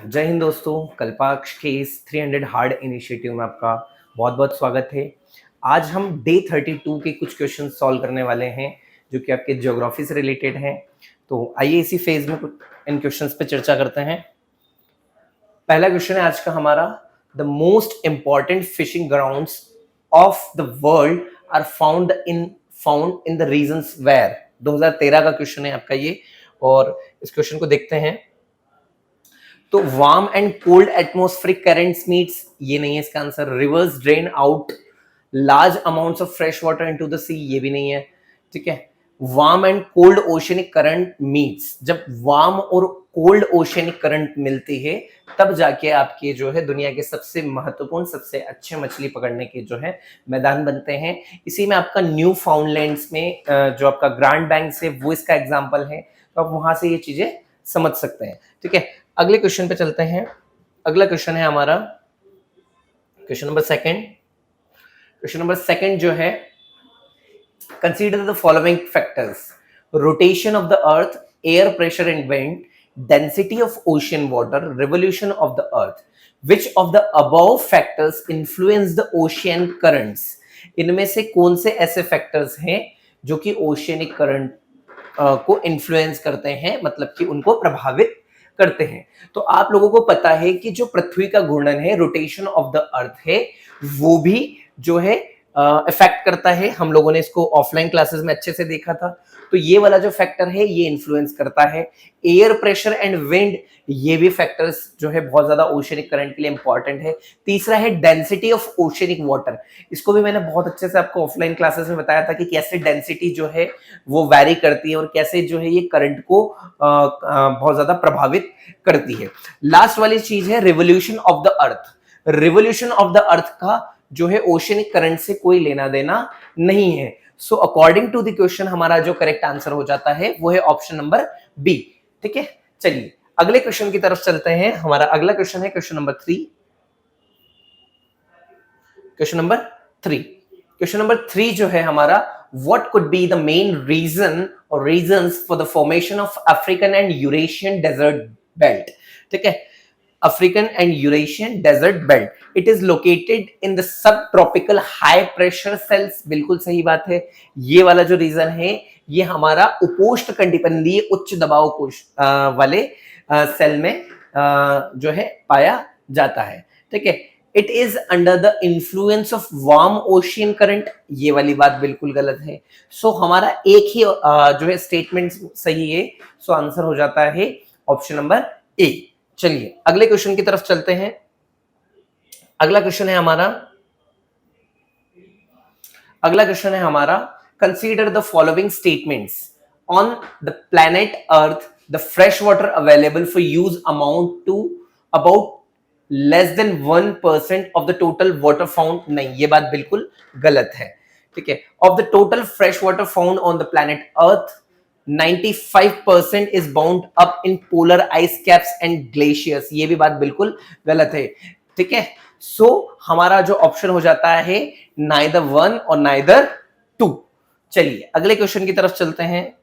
जय हिंद दोस्तों, कल्पाक्ष के इस 300 हार्ड इनिशिएटिव में आपका बहुत बहुत स्वागत है। आज हम डे 32 के कुछ क्वेश्चन सॉल्व करने वाले हैं जो कि आपके ज्योग्राफी से रिलेटेड हैं। तो आइए इसी फेज में इन क्वेश्चंस पे चर्चा करते हैं। पहला क्वेश्चन है आज का हमारा, the most important fishing grounds of the world are found in the regions where. 2013 का क्वेश्चन है आपका ये, और इस क्वेश्चन को देखते हैं। तो warm and cold atmospheric currents meets, ये नहीं है इसका answer. Rivers drain out large amounts of fresh water into the sea, ये भी नहीं है। ठीक है। Warm and cold oceanic current meets, जब वार्म और कोल्ड ओशियनिक करंट मिलती है तब जाके आपके जो है दुनिया के सबसे महत्वपूर्ण, सबसे अच्छे मछली पकड़ने के जो है मैदान बनते हैं। इसी में आपका न्यू फाउंडलैंड्स में जो आपका ग्रांड बैंक्स है वो इसका एग्जाम्पल है। तो आप वहां से ये चीजें समझ सकते हैं। ठीक है, अगले क्वेश्चन पे चलते हैं। अगला क्वेश्चन है हमारा question number second. Question number second जो है, consider the following factors: rotation of the earth, air pressure and wind, density of ocean water, revolution of the earth. Which of the above factors influence the ocean currents? इनमें से कौन से ऐसे factors हैं जो कि ओशियनिक करंट को influence करते हैं, मतलब कि उनको प्रभावित करते हैं? तो आप लोगों को पता है कि जो पृथ्वी का घूर्णन है, रोटेशन ऑफ द अर्थ है, वो भी जो है इफेक्ट करता है। हम लोगों ने इसको ऑफलाइन क्लासेस में अच्छे से देखा था। तो ये वाला जो फैक्टर है ये इन्फ्लुएंस करता है। एयर प्रेशर एंड विंड, ये भी फैक्टर्स जो है बहुत ज्यादा ओशियनिक करंट के लिए इंपॉर्टेंट है। तीसरा है डेंसिटी ऑफ ओशियनिक वाटर। इसको भी मैंने बहुत अच्छे से आपको ऑफलाइन क्लासेस में बताया था कि कैसे डेंसिटी जो है वो वैरी करती है और कैसे जो है ये करंट को बहुत ज्यादा प्रभावित करती है। लास्ट वाली चीज है revolution of the earth. Revolution of the earth का जो है ओशियनिक करंट से कोई लेना देना नहीं है। So according to the question हमारा जो करेक्ट आंसर हो जाता है वो है ऑप्शन नंबर बी। ठीक है, चलिए अगले क्वेश्चन की तरफ चलते हैं। हमारा अगला क्वेश्चन है क्वेश्चन नंबर 3। क्वेश्चन नंबर 3 जो है हमारा, what could be the main reason और reasons for the formation of African and Eurasian desert belt? ठीक है, African and Eurasian desert belt, it is located in the sub tropical high pressure cells. बिल्कुल सही बात है। ये वाला जो रीजन है ये हमारा उपोष्ण कटिबंधीय उच्च दबाव कोश वाले सेल में जो है पाया जाता है। ठीक है, it is under the influence of warm ocean current, ये वाली बात बिल्कुल गलत है। सो हमारा एक ही जो है स्टेटमेंट सही है। सो आंसर हो जाता है ऑप्शन नंबर ए। चलिए अगले क्वेश्चन की तरफ चलते हैं। अगला क्वेश्चन है हमारा, consider the following statements. On the planet earth the fresh water available for use amount to about less than 1% of the total water found. नहीं, ये बात बिल्कुल गलत है। ठीक है, of the total fresh water found on the planet earth 95% is bound up in polar ice caps and glaciers, ये भी बात बिल्कुल गलत है। ठीक है, सो हमारा जो ऑप्शन हो जाता है neither 1 और neither 2। चलिए अगले क्वेश्चन की तरफ चलते हैं।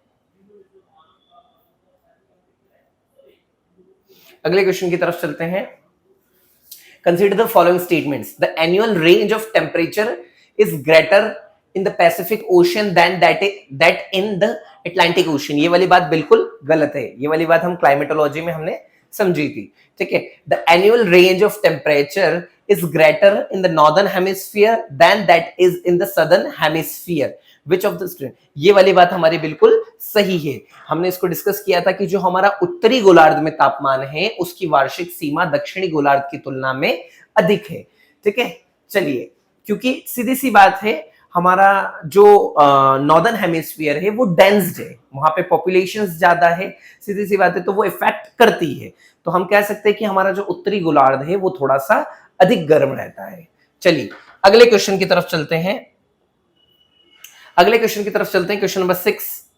Consider the following statements. The annual range of temperature is greater in the Pacific Ocean than that in the Atlantic Ocean। ये वाली बात बिल्कुल गलत है। ये वाली बात हम क्लाइमेटोलॉजी में हमने समझी थी। ठीक है, the annual range of temperature is greater in the northern hemisphere than that is in the southern hemisphere. Which of the student? ये वाली बात हमारी बिल्कुल सही है। हमने इसको डिस्कस किया था कि जो हमारा उत्तरी गोलार्ध में तापमान है उसकी वार्षिक सीमा दक्षिणी गोलार्ध की तुलना में अधिक है। ठीक है, चलिए क्योंकि सीधी सी बात है, हमारा जो नॉर्दर्न हेमिस्फीयर है वो डेंस्ड है, वहां पे पॉपुलेशन ज्यादा है, सीधी सी बात है, तो वो इफेक्ट करती है। तो हम कह सकते हैं कि हमारा जो उत्तरी गोलार्ध है वो थोड़ा सा अधिक गर्म रहता है। चलिए अगले क्वेश्चन की तरफ चलते हैं। Question number 6।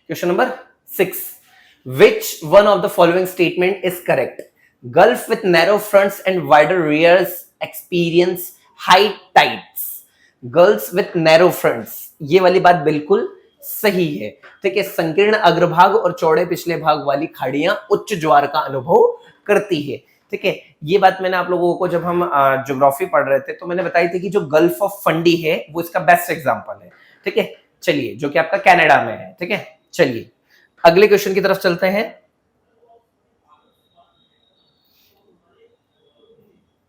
Question number 6, which one of the following statement is correct? Gulf with narrow fronts and wider rears experience high tides. Gulfs with narrow fronts, ये वाली बात बिल्कुल सही है। ठीक है, संकीर्ण अग्रभाग और चौड़े पिछले भाग वाली खाड़ियां उच्च ज्वार का अनुभव करती है। ठीक है, ये बात मैंने आप लोगों को जब हम ज्योग्राफी पढ़ रहे थे तो मैंने बताई थी कि जो गल्फ ऑफ फंडी है वो इसका बेस्ट एग्जांपल है। ठीक है, चलिए, जो कि आपका कनाडा में है। ठीक है, चलिए अगले क्वेश्चन की तरफ चलते हैं।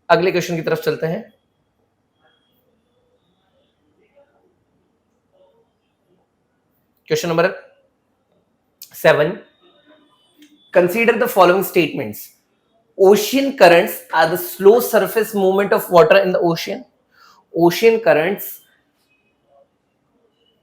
अगले क्वेश्चन की तरफ चलते हैं। Question number 7, consider the following statements. Ocean currents are the slow surface movement of water in the ocean. Ocean currents,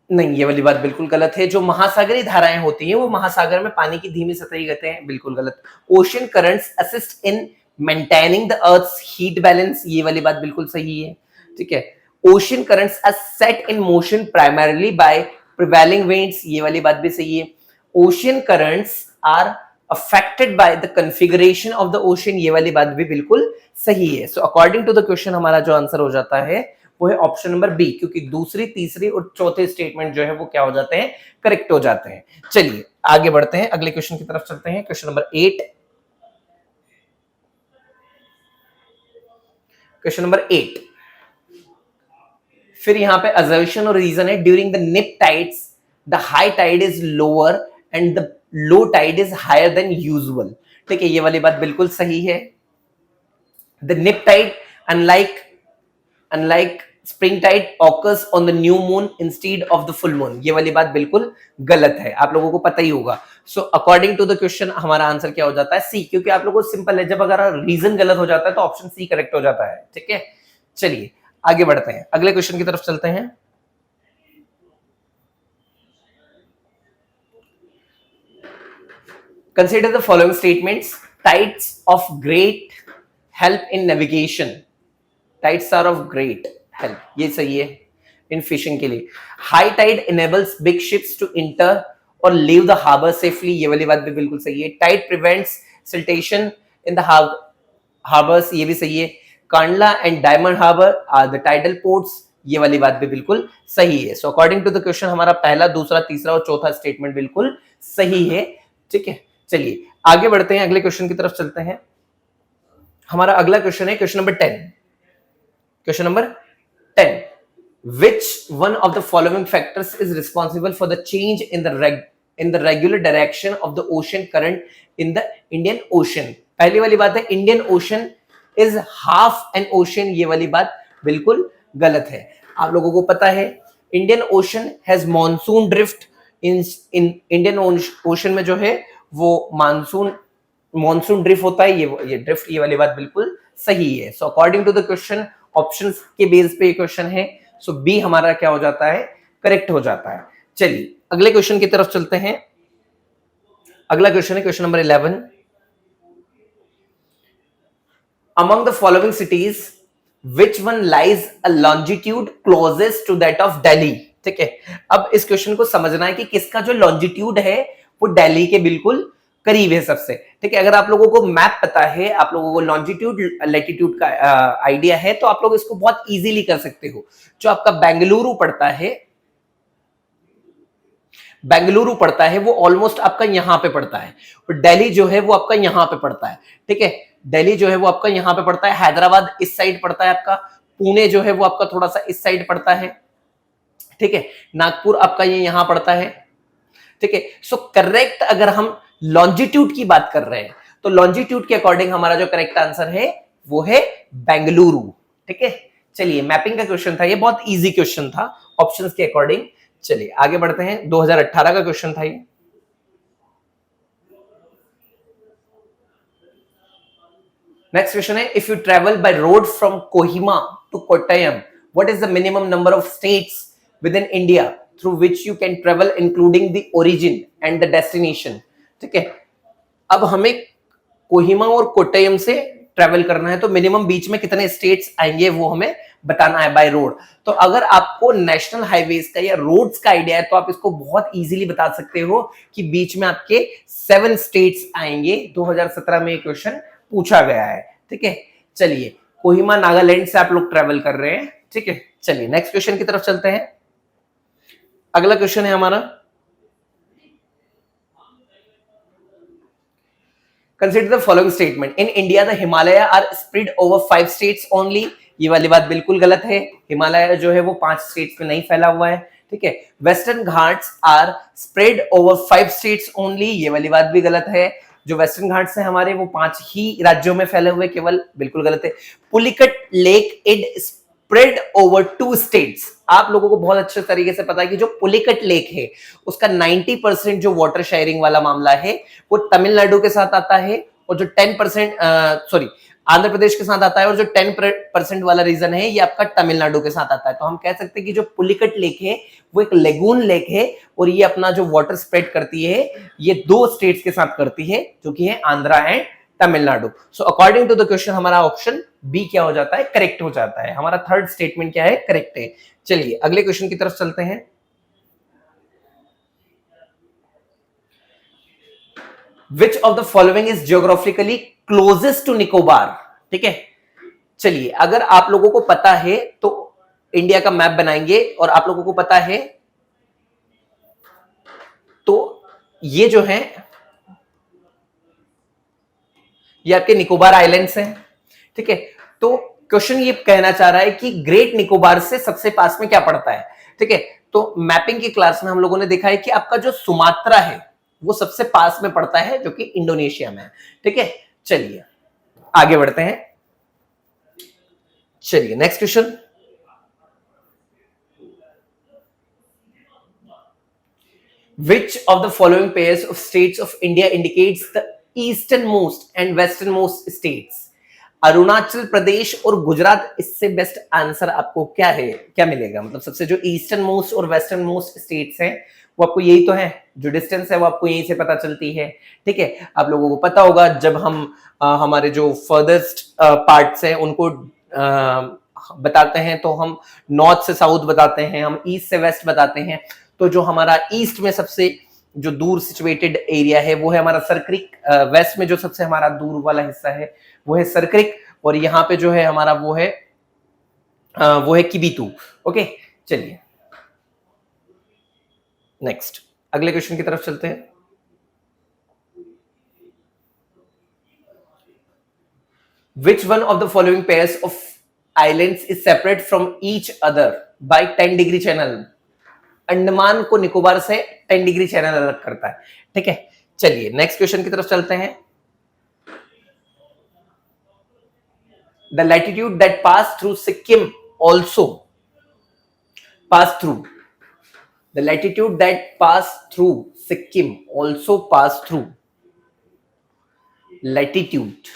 नहीं, ये वाली बात बिल्कुल गलत है। जो महासागरीय धाराएं होती हैं वो महासागर में पानी की धीमी सतही गतियां, बिल्कुल गलत। Ocean currents assist in maintaining the earth's heat balance, ये वाली बात बिल्कुल सही है। ठीक है, ocean currents are set in motion primarily by prevailing winds, ये वाली बात भी सही है। Ocean currents are affected by the configuration of the ocean, ये वाली बात भी बिल्कुल सही है। So according to the question हमारा जो आंसर हो जाता है वो है ऑप्शन नंबर बी, क्योंकि दूसरी, तीसरी और चौथे स्टेटमेंट जो है वो क्या हो जाते हैं, करेक्ट हो जाते हैं। चलिए आगे बढ़ते हैं, अगले क्वेश्चन की तरफ चलते हैं। Question number 8। क्वेश्चन नंबर 8, फिर यहां पे असर्शन और रीजन है। During the neap tides the high tide is lower and the low tide is higher than usual. ठीक है, ये वाली बात बिल्कुल सही है। The neap tide unlike spring tide occurs on the new moon instead of the full moon, ये वाली बात बिल्कुल गलत है, आप लोगों को पता ही होगा। So according to the question हमारा आंसर क्या हो जाता है, सी, क्योंकि आप लोगों को सिंपल है, जब अगर रीजन गलत हो जाता है तो ऑप्शन सी करेक्ट हो जाता है। ठीक है, चलिए आगे बढ़ते हैं, अगले क्वेश्चन की तरफ चलते हैं। Consider the following statements. Tides of great help in navigation, tides are of great help, ये सही है इन फिशिंग के लिए। High tide enables big ships to enter और लीव द हार्बर सेफली, ये वाली बात भी बिल्कुल सही है। Tide prevents siltation in the harbours, ये भी सही है। Kandla and Diamond Harbour are the tidal ports, ये वाली बात भी बिल्कुल सही है। So according to the question हमारा पहला, दूसरा, तीसरा और चौथा स्टेटमेंट बिल्कुल सही है। ठीक है, चलिए आगे बढ़ते हैं, अगले क्वेश्चन की तरफ चलते हैं। हमारा अगला क्वेश्चन है question number 10। Question number 10, which one of the following factors is responsible for the change in the regular direction of the ocean current in the Indian Ocean? पहली वाली बात है Indian ocean is half an ocean, ये वाली बात बिल्कुल गलत है। आप लोगों को पता है Indian ocean has monsoon drift. In Indian ocean में जो है वो मॉनसून ड्रिफ्ट होता है, ये ड्रिफ्ट, ये वाली बात बिल्कुल सही है। So according to the question options के बेस पे ये क्वेश्चन है, सो बी हमारा क्या हो जाता है, करेक्ट हो जाता है। चलिए अगले क्वेश्चन की तरफ चलते हैं। अगला क्वेश्चन है question number 11। Among the following cities which one lies a longitude closest to that of Delhi. ठीक है, अब इस क्वेश्चन को समझना है कि किसका जो लॉन्जिट्यूड है वो दिल्ली के बिल्कुल करीब है सबसे। ठीक है, अगर आप लोगों को मैप पता है, आप लोगों को लॉन्जिट्यूड लैटिट्यूड का आइडिया है, तो आप लोग इसको बहुत इजीली कर सकते हो। जो आपका बेंगलुरु पड़ता है वो ऑलमोस्ट आपका यहां पे पड़ता है, और दिल्ली जो है वो आपका यहां पे पड़ता है। ठीक है, दिल्ली जो है वो आपका यहां पे पड़ता है, हैदराबाद इस साइड पड़ता है आपका, पुणे जो है वो आपका थोड़ा सा इस साइड पड़ता है। ठीक है, नागपुर आपका ये यहां पड़ता है। ठीक है, सो करेक्ट अगर हम लॉन्जिट्यूड की बात कर रहे हैं तो लॉन्जिट्यूड के अकॉर्डिंग हमारा जो करेक्ट आंसर है वो है बेंगलुरु। ठीक है, चलिए मैपिंग का क्वेश्चन था, ये बहुत इजी क्वेश्चन था ऑप्शंस के अकॉर्डिंग। चलिए आगे बढ़ते हैं, 2018 का क्वेश्चन था ये। नेक्स्ट क्वेश्चन है, if you travel by road from Kohima to Kottayam what is the minimum number of states within India through which you can travel including the origin and the destination. ठीक है, अब हमें कोहिमा और कोट्टयम से travel करना है तो मिनिमम बीच में कितने स्टेट्स आएंगे वो हमें बताना है बाय रोड। तो अगर आपको नेशनल हाईवेज का या रोड्स का आइडिया है तो आप इसको बहुत इजीली बता सकते हो कि बीच में आपके 7 स्टेट्स आएंगे। 2017 में ये क्वेश्चन पूछा गया है। ठीक है, चलिए कोहिमा नागालैंड से आप लोग ट्रेवल कर रहे हैं। ठीक है, चलिए नेक्स्ट क्वेश्चन की तरफ चलते हैं। अगला क्वेश्चन है हमारा consider the following statement, in India the Himalaya are spread over 5 states only. ये वाली बात बिल्कुल गलत है, हिमालय जो है वो 5 स्टेट्स में नहीं फैला हुआ है, ठीक है। Western Ghats are spread over 5 states only, ये वाली बात भी गलत है, जो वेस्टर्न घाट्स हैं हमारे वो 5 ही राज्यों में फैले हुए केवल, बिल्कुल गलत है। Pulicat lake is spread over 2 states, आप लोगों को बहुत अच्छे तरीके से पता है कि जो पुलिकट लेक है उसका 90% जो वाटर शेयरिंग वाला मामला है वो तमिलनाडु के साथ आता है, और जो 10% सॉरी आंध्र प्रदेश के साथ आता है, और जो 10% वाला रीजन है ये आपका तमिलनाडु के साथ आता है। तो हम कह सकते हैं कि जो पुलिकट लेक है वो एक लेगून लेक है, और ये अपना जो वाटर स्प्रेड करती है ये 2 स्टेट्स के साथ करती है, जो कि है Andhra and Tamil Nadu. So according to the question हमारा ऑप्शन बी क्या हो जाता है, करेक्ट हो जाता है। हमारा थर्ड स्टेटमेंट क्या है, करेक्ट है। चलिए अगले क्वेश्चन की तरफ चलते हैं। Which of the following is geographically closest to Nicobar, ठीक है। चलिए अगर आप लोगों को पता है तो इंडिया का मैप बनाएंगे, और आप लोगों को पता है तो ये जो है ये आपके निकोबार आइलैंड्स हैं, ठीक है। तो क्वेश्चन ये कहना चाह रहा है कि ग्रेट निकोबार से सबसे पास में क्या पड़ता है, ठीक है। तो मैपिंग की क्लास में हम लोगों ने देखा है कि आपका जो सुमात्रा है वो सबसे पास में पड़ता है, जो कि इंडोनेशिया में है, ठीक है। चलिए आगे बढ़ते हैं। चलिए next question, which of the following pairs of states of India indicates the easternmost and westernmost states? Arunachal Pradesh और गुजरात, इससे बेस्ट आंसर आपको क्या है, क्या मिलेगा, मतलब सबसे जो ईस्टर्न मोस्ट और वेस्टर्न मोस्ट स्टेट्स हैं वो आपको यही तो है, जो डिस्टेंस है वो आपको यहीं से पता चलती है, ठीक है। आप लोगों को पता होगा जब हम हमारे जो फर्दर्स्ट पार्ट्स हैं उनको बताते हैं तो हम नॉर्थ से साउथ बताते हैं, हम ईस्ट से वेस्ट बताते हैं। तो जो हमारा ईस्ट में सबसे जो दूर सिचुएटेड एरिया है वो है हमारा सरक्रिक, वेस्ट में जो सबसे हमारा दूर वाला हिस्सा है वो है सरक्रिक, और यहाँ पे जो है हमारा वो है किबितू। ओके चलिए नेक्स्ट अगले क्वेश्चन की तरफ चलते हैं। Which one of the following pairs of islands is separate from each other by 10 degree channel? Andaman को निकोबार से 10 डिग्री चैनल अलग करता है, ठीक है। चलिए नेक्स्ट क्वेश्चन की तरफ चलते हैं। The latitude that pass through Sikkim also pass through. The latitude that pass through Sikkim also pass through. Latitude.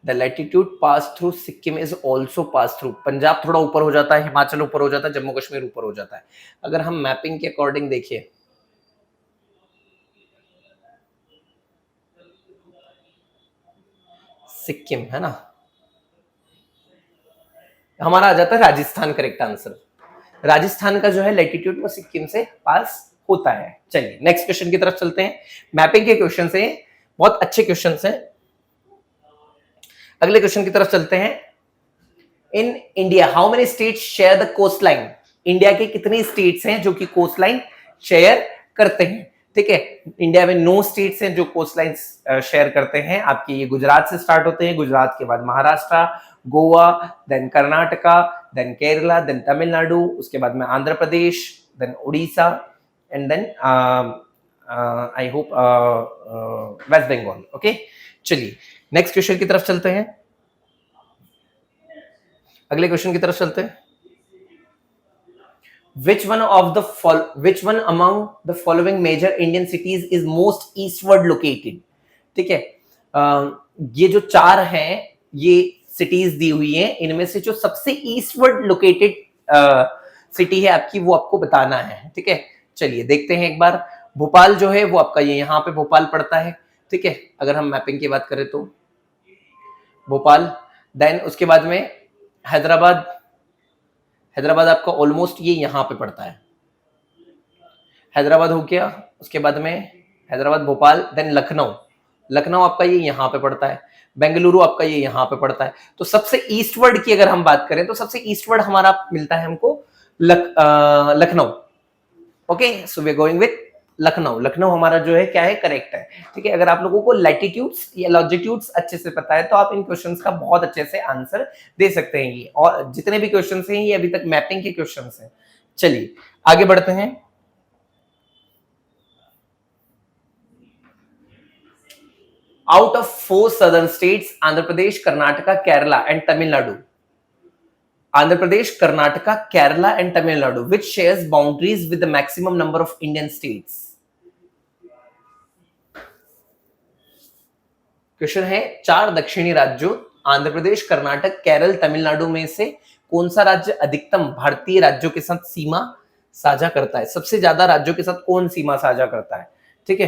The latitude pass through Sikkim is also pass through. Punjab थोड़ा ऊपर हो जाता है, हिमाचल ऊपर हो जाता है, जम्मू कश्मीर ऊपर हो जाता है। अगर हम मैपिंग के अकॉर्डिंग देखिए, सिक्किम है ना, हमारा आ जाता है राजस्थान करेक्ट आंसर। राजस्थान का जो है लैटिट्यूड वो सिक्किम से पास होता है। चलिए नेक्स्ट क्वेश्चन की तरफ चलते हैं। मैपिंग के क्वेश्चन से बहुत अच्छे क्वेश्चन हैं। अगले क्वेश्चन की तरफ चलते हैं। In India how many states share the coastline? India के कितनी स्टेट्स हैं जो कि कोस्ट लाइन शेयर करते हैं, ठीक है। इंडिया में 9 स्टेट्स हैं जो कोस्ट लाइन शेयर करते हैं। आपके ये गुजरात से स्टार्ट होते हैं, गुजरात के बाद Maharashtra, Goa, then Karnataka, then Kerala, then Tamil Nadu, उसके बाद में Andhra Pradesh, then Orissa and then I hope West Bengal. Okay चलिए नेक्स्ट क्वेश्चन की तरफ चलते हैं। अगले क्वेश्चन की तरफ चलते हैं। Which one among the following major Indian cities is most eastward located? ठीक है, ये जो 4 हैं ये सिटीज दी हुई हैं, इनमें से जो सबसे ईस्टवर्ड लोकेटेड सिटी है आपकी वो आपको बताना है, ठीक है। चलिए देखते हैं एक बार। भोपाल जो है वो आपका ये यहाँ पे भोपाल पड़ता है, ठीक है। अगर हम मैपिंग की बात करें तो भोपाल, देन उसके बाद में हैदराबाद आपका ऑलमोस्ट ये यहाँ पे पड़ता है, हैदराबाद हो गया। उसके बाद में हैदराबाद, भोपाल, देन लखनऊ आपका ये यहाँ पे पड़ता है, बेंगलुरु आपका ये यहाँ पे पड़ता है। तो सबसे ईस्टवर्ड की अगर हम बात करें तो सबसे ईस्टवर्ड हमारा मिलता है हमको Lucknow. Okay so we are going with Lucknow, Lucknow हमारा जो है क्या है, करेक्ट है। ठीक है, अगर आप लोगों को लैटिट्यूड्स या लॉन्जिट्यूड्स अच्छे से पता है तो आप इन क्वेश्चंस का बहुत अच्छे से आंसर दे सकते हैं। ये और जितने भी क्वेश्चंस हैं ये अभी तक मैपिंग के क्वेश्चंस हैं। चलिए आगे बढ़ते हैं। Out of 4 southern states, Andhra Pradesh, Karnataka, Kerala and Tamil Nadu, Andhra Pradesh, Karnataka, Kerala and Tamil Nadu, which shares boundaries with the maximum number of Indian states? Question है, 4 दक्षिणी राज्यों आंध्र प्रदेश, कर्नाटक, केरल, तमिलनाडु में से कौन सा राज्य अधिकतम भारतीय राज्यों के साथ सीमा साझा करता है? सबसे ज्यादा राज्यों के साथ कौन सीमा साझा करता है? ठीक है,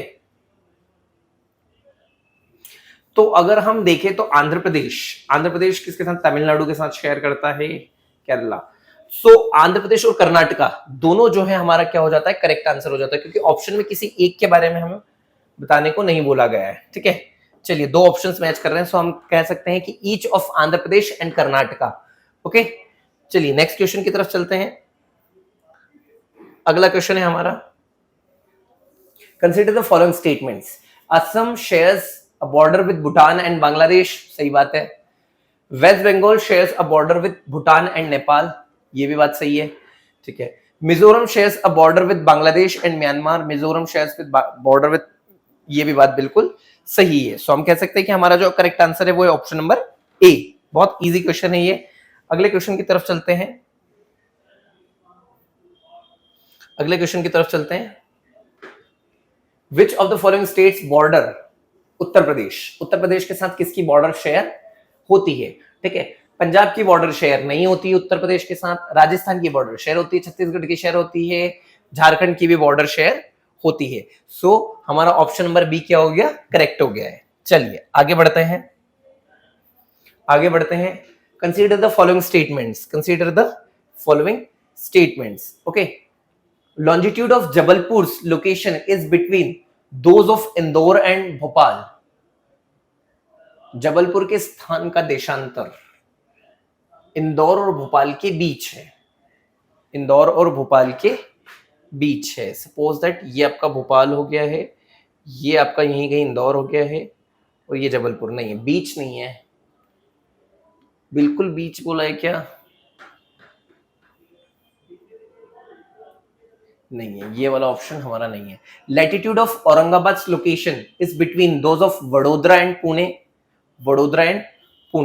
तो अगर हम देखें तो आंध्र प्रदेश किसके साथ? तमिलनाडु के साथ शेयर करता है, केरला। सो आंध्र प्रदेश और कर्नाटका दोनों जो है हमारा क्या हो जाता है, करेक्ट आंसर हो जाता है, क्योंकि ऑप्शन में किसी एक के बारे में हमें बताने को नहीं बोला गया है। ठीक है, चलिए 2 ऑप्शंस मैच कर रहे हैं, सो हम कह सकते हैं कि each of Andhra Pradesh and Karnataka. Okay, चलिए नेक्स्ट क्वेश्चन की तरफ चलते हैं। अगला क्वेश्चन है हमारा, consider the following statements. Assam shares a border with Bhutan and Bangladesh, सही बात है। West Bengal shares a border with Bhutan and Nepal, ये भी बात सही है। ठीक है, Mizoram shares a border with Bangladesh and Myanmar, Mizoram shares with border with, ये भी बात बिल्कुल सही है। सो हम कह सकते हैं कि हमारा जो करेक्ट आंसर है वो है ऑप्शन नंबर ए। बहुत इजी क्वेश्चन है ये। अगले क्वेश्चन की तरफ चलते हैं। Which of the following states border, Uttar Pradesh के साथ किसकी बॉर्डर शेयर होती है? ठीक है, पंजाब की बॉर्डर शेयर नहीं होती है उत्तर प्रदेश के साथ, राजस्थान की बॉर्डर शेयर होती है, छत्तीसगढ़ की शेयर होती है, झारखंड की भी बॉर्डर शेयर होती है। सो हमारा ऑप्शन नंबर बी क्या हो गया, करेक्ट हो गया है। चलिए आगे बढ़ते हैं। Consider the following statements. Okay, longitude of Jabalpur location is between those of Indore and Bhopal. Jabalpur के स्थान का देशांतर इंदौर और भोपाल के बीच है। सपोज दैट ये आपका भोपाल हो गया है, ये आपका यहीं कहीं इंदौर हो गया है, और ये जबलपुर नहीं है, बीच नहीं है, बिल्कुल बीच बोला है क्या? नहीं है, ये वाला ऑप्शन हमारा नहीं है। Latitude of Aurangabad location is between those of Vadodara and Pune,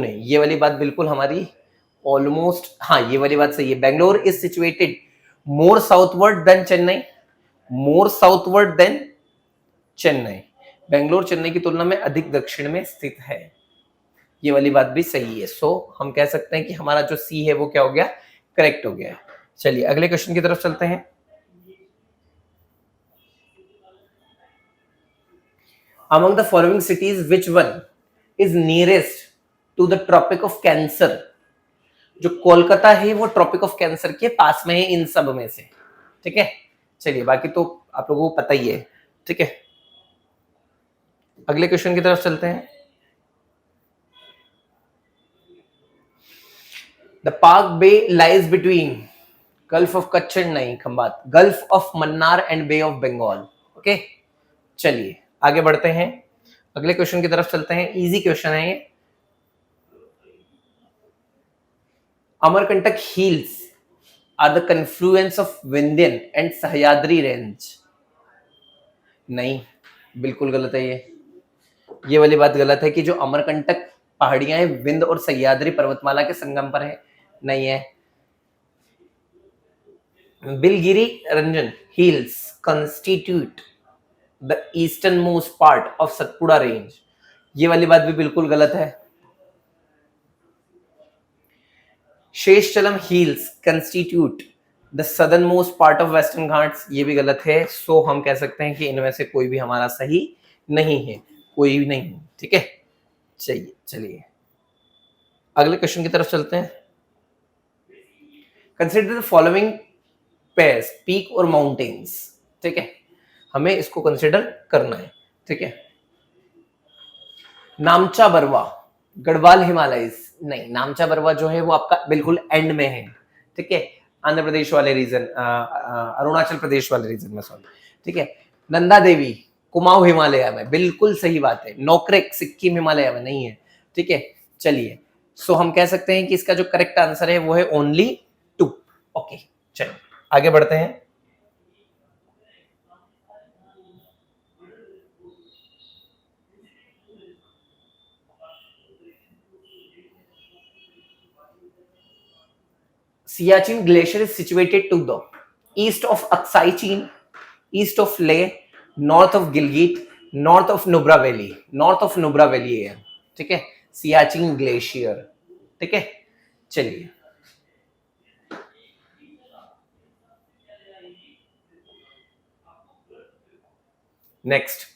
ये वाली बात बिल्कुल हमारी ऑलमोस्ट, हाँ ये वाली बात सही है। Bangalore is situated more southward than Chennai, Bangalore Chennai की तुलना में अधिक दक्षिण में स्थित है, ये वाली बात भी सही है। सो हम कह सकते हैं कि हमारा जो सी है वो क्या हो गया, करेक्ट हो गया। चलिए अगले क्वेश्चन की तरफ चलते हैं। Among the following cities, which one is nearest to the Tropic of Cancer? जो कोलकाता है वो ट्रॉपिक ऑफ कैंसर के पास में है इन सब में से। ठीक है, चलिए बाकी तो आप लोगों को पता ही है। ठीक है, अगले क्वेश्चन की तरफ चलते हैं। The Palk bay lies between gulf of Kutch and नहीं Khambhat, gulf of Mannar and bay of Bengal. Okay, चलिए आगे बढ़ते हैं, अगले क्वेश्चन की तरफ चलते हैं। इजी क्वेश्चन है ये। Amarkantak hills are the confluence of Vindhyan and Sahyadri range, नहीं बिल्कुल गलत है ये वाली बात गलत है कि जो अमरकंटक पहाड़ियां हैं विंध्य और सह्याद्री पर्वतमाला के संगम पर है, नहीं है। Biligiri Rangan hills constitute the eastern most part of Satpura range, ये वाली बात भी बिल्कुल गलत है। Seshachalam hills constitute the southern most part of Western Ghats, ये भी गलत है। सो हम कह सकते हैं कि इनमें से कोई भी हमारा सही नहीं है, कोई भी नहीं। ठीक है, चलिए अगले क्वेश्चन की तरफ चलते हैं। Consider the following pairs, peak और माउंटेन्स। ठीक है, हमें इसको कंसिडर करना है। ठीक है, नामचा बरवा, गढ़वाल हिमालयस, नहीं नामचा बरवा जो है वो आपका बिल्कुल एंड में है। ठीक है, आंध्र प्रदेश वाले रीजन, अरुणाचल प्रदेश वाले रीजन में, सॉरी। ठीक है, नंदा देवी कुमाऊं हिमालय में, बिल्कुल सही बात है। नोकरेक सिक्किम हिमालय में नहीं है, ठीक है। चलिए, सो हम कह सकते हैं कि इसका जो करेक्ट आंसर है वो है ओनली 2। ओके, चलिए आगे बढ़ते हैं। Siachen Glacier is situated to the east of Aksai Chin, east of Leh, north of Gilgit, north of Nubra Valley, north of Nubra Valley है, ठीक है। सियाचिन ग्लेशियर, ठीक है। चलिए, next,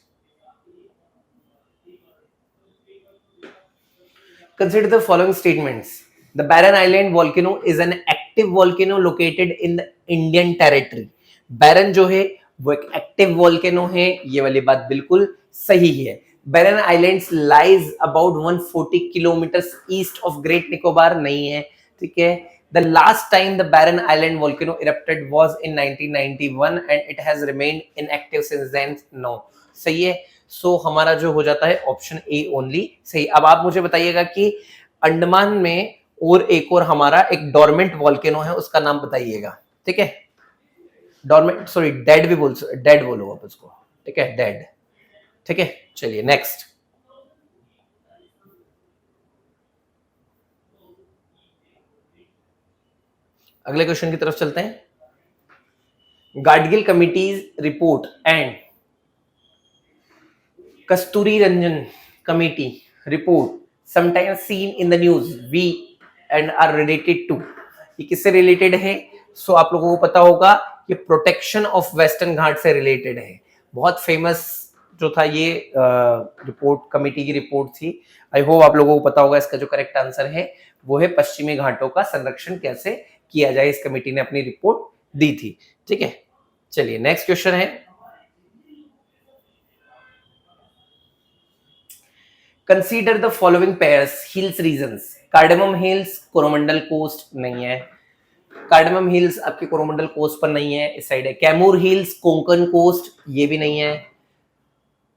consider the following statements. The Barren Island volcano is an active volcano located in the Indian territory. बैरन जो है वो एक एक्टिव वोल्केनो है, ये वाली बात बिल्कुल सही है। Barren islands lies about 140 kilometres east of Great Nicobar नहीं है, ठीक है। The last time the Barren Island volcano erupted was in 1991 and it has remained inactive since then. No, सही है। सो हमारा जो हो जाता है ऑप्शन ए ओनली सही। अब आप मुझे बताइएगा कि अंडमान में और एक और हमारा एक डोरमेंट वॉल्केनो है, उसका नाम बताइएगा, ठीक है। डोरमेंट, सॉरी डेड भी बोल, डेड बोलो आप उसको, ठीक है, डेड, ठीक है। चलिए नेक्स्ट, अगले क्वेश्चन की तरफ चलते हैं। Gadgil committee's report and Kasturi Rangan committee report sometimes seen in the news we and are related to, ये किससे रिलेटेड है? सो आप लोगों को पता होगा ये प्रोटेक्शन ऑफ वेस्टर्न घाट से रिलेटेड है। बहुत फेमस जो था ये रिपोर्ट, कमेटी की रिपोर्ट थी। आई होप आप लोगों को पता होगा। इसका जो करेक्ट आंसर है वो है पश्चिमी घाटों का संरक्षण कैसे किया जाए, इस कमेटी ने अपनी रिपोर्ट दी थी, ठीक है। चलिए नेक्स्ट क्वेश्चन है, consider the following pairs hills regions. Cardamom hills Coromandel coast नहीं है, कार्डेमम हिल्स आपके कोरोमंडल कोस्ट पर नहीं है, इस साइड है। कैमूर हिल्स कोंकण कोस्ट, ये भी नहीं है।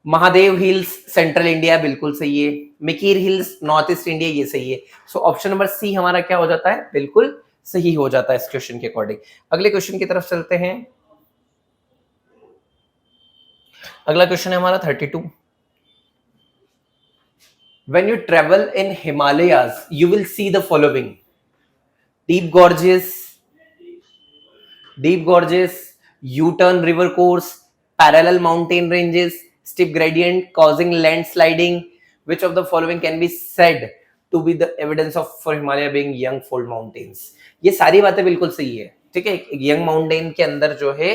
महादेव हिल्स सेंट्रल इंडिया, बिल्कुल सही है। Mikir hills north east India, ये सही है। सो ऑप्शन नंबर सी हमारा क्या हो जाता है, बिल्कुल सही हो जाता है इस क्वेश्चन के अकॉर्डिंग। अगले क्वेश्चन की तरफ चलते हैं। अगला क्वेश्चन है हमारा 32। When you travel in Himalayas, you will see the following: deep gorges, U-turn river course, parallel mountain ranges, steep gradient causing landsliding. Which of the following can be said to be the evidence of for Himalaya being young fold mountains? ये सारी बातें बिल्कुल सही है, ठीक है। Young mountain के अंदर जो है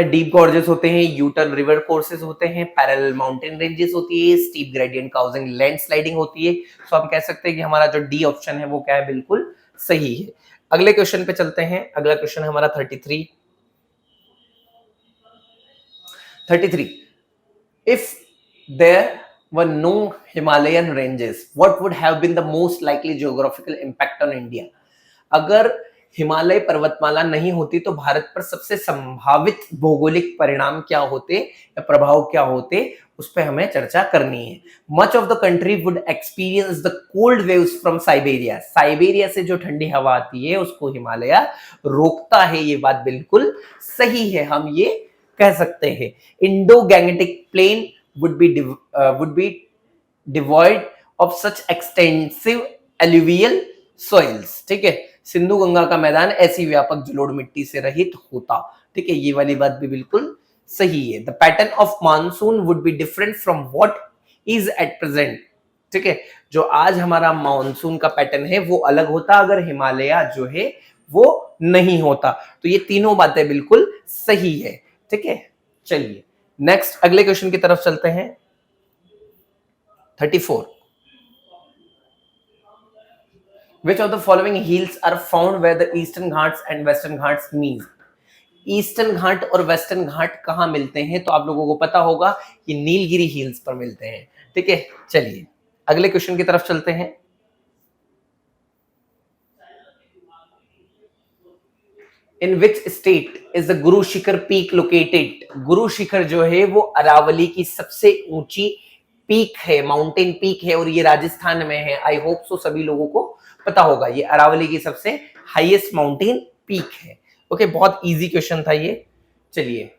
डीप गॉर्जेस होते हैं, यू टर्न रिवर कोर्सेज होते हैं, पैरेलल माउंटेन रेंजेस होती है, स्टीप ग्रेडियंट काउजिंग लैंडस्लाइडिंग होती है। सो हम कह सकते हैं कि हमारा जो डी ऑप्शन है वो क्या है, बिल्कुल सही है। अगले क्वेश्चन पे चलते हैं। अगला क्वेश्चन है हमारा 33। If there were no Himalayan ranges what would have been the most likely geographical impact on India. अगर हिमालय पर्वतमाला नहीं होती तो भारत पर सबसे संभावित भौगोलिक परिणाम क्या होते या प्रभाव क्या होते, उस पर हमें चर्चा करनी है। Much of the country would experience the cold waves from Siberia. Siberia से जो ठंडी हवा आती है उसको हिमालय रोकता है, ये बात बिल्कुल सही है, हम ये कह सकते हैं। Indo Gangetic plain would be devoid of such extensive alluvial soils, ठीक है। सिंधु गंगा का मैदान ऐसी व्यापक जलोढ़ मिट्टी से रहित होता, ठीक है, ये वाली बात भी बिल्कुल सही है। The pattern of monsoon would be different from what is at present, ठीक है। जो आज हमारा मानसून का पैटर्न है वो अलग होता अगर हिमालय जो है वो नहीं होता। तो ये तीनों बातें बिल्कुल सही है, ठीक है। चलिए नेक्स्ट अगले क्वेश्चन की तरफ चलते हैं। 34। Which of the following hills are found where the Eastern Ghats and Western Ghats meet? Eastern Ghat और वेस्टर्न घाट कहां मिलते हैं? तो आप लोगों को पता होगा कि नीलगिरी हिल्स पर मिलते हैं, ठीक है। चलिए अगले क्वेश्चन की तरफ चलते हैं। इन which state is the Guru Shikhar peak located? Guru Shikhar जो है वो अरावली की सबसे ऊंची पीक है, माउंटेन पीक है, और ये राजस्थान में है। आई होप सो सभी लोगों को पता होगा, ये अरावली की सबसे हाईएस्ट माउंटेन पीक है। ओके, बहुत इजी क्वेश्चन था ये। चलिए,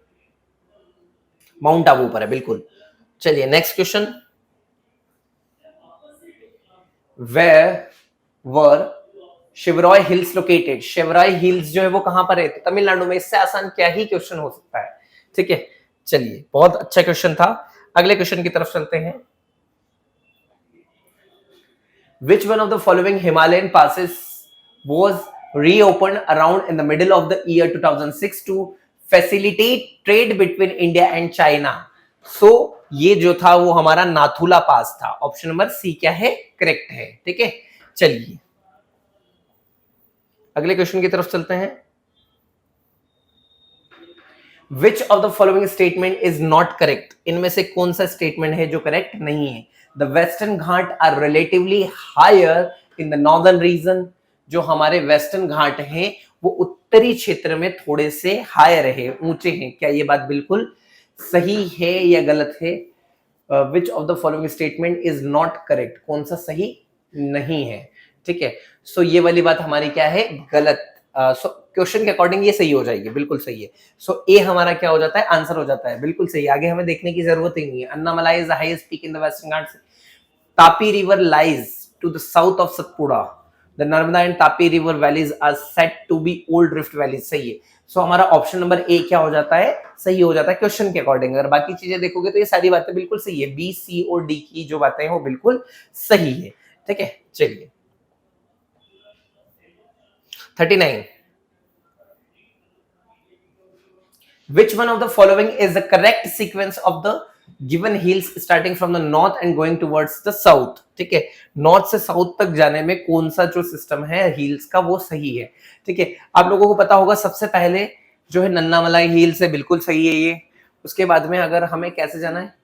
माउंट आबू पर है बिल्कुल। चलिए next question, where were Shevaroy hills located? Shevaroy hills जो है वो कहां पर है? तो तमिलनाडु में। इससे आसान क्या ही क्वेश्चन हो सकता है। ठीक है, चलिए बहुत अच्छा क्वेश्चन था। अगले क्वेश्चन की तरफ चलते हैं। Which one of the following Himalayan passes was reopened around in the middle of the year 2006 to facilitate trade between India and China? So ये जो था वो हमारा नाथुला पास था। ऑप्शन नंबर सी क्या है? करेक्ट है। ठीक है, चलिए अगले क्वेश्चन की तरफ चलते हैं। Which of the following statement is not correct? इनमें से कौन सा स्टेटमेंट है जो करेक्ट नहीं है? The Western Ghat are relatively higher in the northern region. जो हमारे वेस्टर्न घाट हैं वो उत्तरी क्षेत्र में थोड़े से हायर है, ऊंचे हैं। क्या ये बात बिल्कुल सही है या गलत है? Which of the following statement is not correct? कौन सा सही नहीं है? ठीक है, सो ये वाली बात हमारी क्या है? गलत। सो क्वेश्चन के अकॉर्डिंग ये सही हो जाएगी, बिल्कुल सही है। सो ए हमारा क्या हो जाता है? आंसर हो जाता है, बिल्कुल सही। आगे हमें देखने की जरूरत ही नहीं है। Anamalai is the highest peak in the Western Ghats. Tapi river lies to the south of Satpura. The Narmada and Tapi river valleys are said to be old rift valleys. सही है। सो हमारा ऑप्शन नंबर ए क्या हो जाता है? सही हो जाता है क्वेश्चन के अकॉर्डिंग। अगर बाकी चीजें देखोगे तो ये सारी बातें बिल्कुल सही है। बी, सी और डी की जो बातें हैं वो बिल्कुल सही है। ठीक है, चलिए 39. Which one of the following is the correct sequence of the given hills starting from the north and going towards the south? ठीक है, नॉर्थ से साउथ तक जाने में कौन सा जो सिस्टम है हिल्स का वो सही है? ठीक है, आप लोगों को पता होगा सबसे पहले जो है नन्नामलाई हिल्स है, बिल्कुल सही है ये। उसके बाद में अगर हमें कैसे जाना है?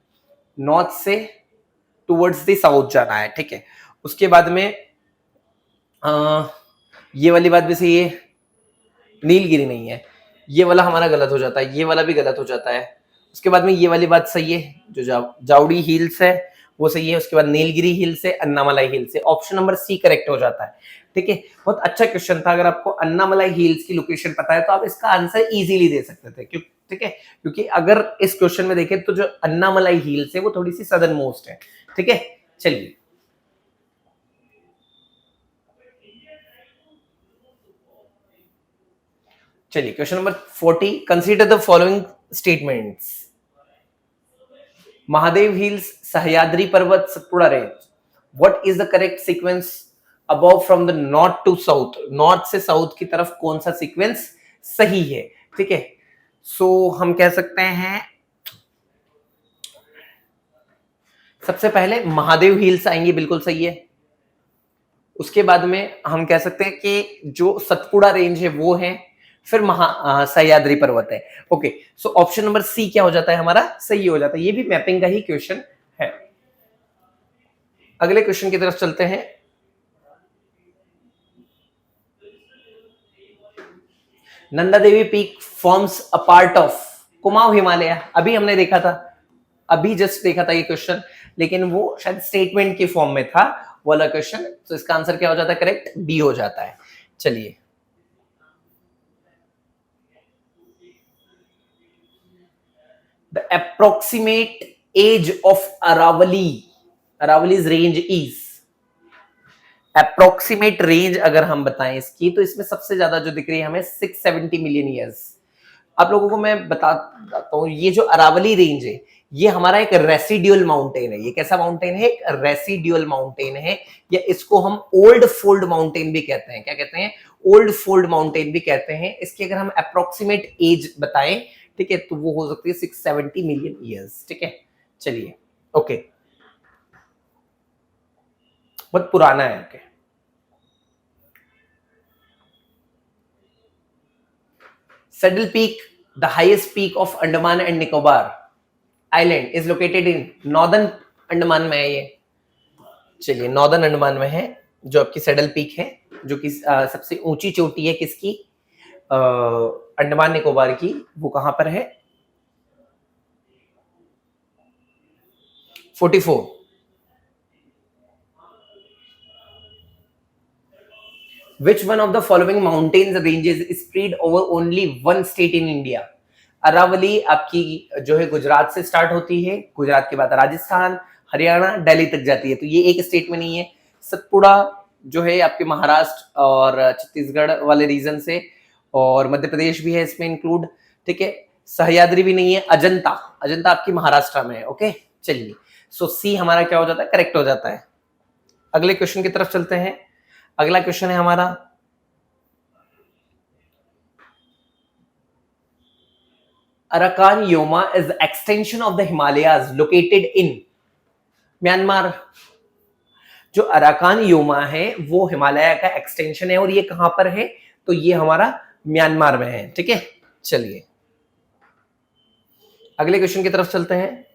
नॉर्थ से टुवर्ड्स द साउथ जाना है। ठीक है, उसके बाद में ये वाली बात भी सही है, नीलगिरी नहीं है, ये वाला हमारा गलत हो जाता है, ये वाला भी गलत हो जाता है। उसके बाद में ये वाली बात सही है, जो जावड़ी हिल्स है वो सही है। उसके बाद नीलगिरी हिल्स है, अन्नामलाई हिल्स है। ऑप्शन नंबर सी करेक्ट हो जाता है। ठीक है, बहुत अच्छा क्वेश्चन था। अगर आपको अन्नामलाई हिल्स की लोकेशन पता है तो आप इसका आंसर इजीली दे सकते थे। क्यों? ठीक है, क्योंकि अगर इस क्वेश्चन में देखें तो जो अन्नामलाई हिल्स है वो थोड़ी सी सदर्न मोस्ट है। ठीक है, चलिए चलिए question number 40। Consider the following statements. Mahadev hills, Sahyadri पर्वत, Satpura range. What is the correct sequence above from the north to south? North से साउथ की तरफ कौन सा सीक्वेंस सही है? ठीक है, सो हम कह सकते हैं सबसे पहले महादेव हिल्स आएंगे, बिल्कुल सही है। उसके बाद में हम कह सकते हैं कि जो सतपुड़ा रेंज है वो है, फिर सह्याद्री पर्वत है। Okay, so option number C क्या हो जाता है हमारा? सही हो जाता है। ये भी मैपिंग का ही क्वेश्चन है। अगले क्वेश्चन की तरफ चलते हैं। Nanda Devi peak forms a part of Kumaon Himalaya. अभी हमने देखा था, अभी जस्ट देखा था ये क्वेश्चन, लेकिन वो शायद स्टेटमेंट के फॉर्म में था वाला क्वेश्चन। तो इसका आंसर क्या हो जाता है? करेक्ट बी हो जाता है। चलिए the approximate age of Aravali's range is। Approximate range अगर हम बताएं इसकी, तो इसमें सबसे ज्यादा जो दिख रही है हमें 670 मिलियन ईयर्स। आप लोगों को मैं बताता हूं, ये जो अरावली रेंज है ये हमारा एक रेसिड्यूअल माउंटेन है। ये कैसा माउंटेन है? एक रेसिड्यूअल माउंटेन है, या इसको हम ओल्ड फोल्ड माउंटेन भी कहते हैं। क्या कहते हैं? ओल्ड फोल्ड माउंटेन भी कहते हैं। इसकी अगर हम अप्रोक्सीमेट एज बताएं, ठीक है, तो वो हो सकती है 670 मिलियन ईयर्स। ठीक है, चलिए ओके, बहुत पुराना है। Okay, Saddle Peak, the highest peak of Andaman and Nicobar Island, is located in northern Andaman में है ये। चलिए नॉर्दर्न अंडमान में है जो आपकी सैडल पीक है, जो कि सबसे ऊंची चोटी है किसकी? अंडमान निकोबार की, वो कहां पर है? 44। Which one of the following mountains ranges is spread over only one state in India? Aravalli आपकी जो है गुजरात से स्टार्ट होती है, गुजरात के बाद राजस्थान, हरियाणा, दिल्ली तक जाती है, तो ये एक स्टेट में नहीं है। सतपुड़ा जो है आपके महाराष्ट्र और छत्तीसगढ़ वाले रीजन से, और मध्य प्रदेश भी है इसमें इंक्लूड, ठीक है। सह्याद्री भी नहीं है। अजंता, अजंता आपकी महाराष्ट्र में है। ओके, चलिए, सो सी हमारा क्या हो जाता है? करेक्ट हो जाता है। अगले क्वेश्चन की तरफ चलते हैं। अगला क्वेश्चन है हमारा, Arakan Yoma is extension of the Himalayas located in Myanmar. जो अराकान योमा है वो हिमालय का एक्सटेंशन है, और ये कहां पर है? तो ये हमारा म्यांमार में है, ठीक है। चलिए अगले क्वेश्चन की तरफ चलते हैं।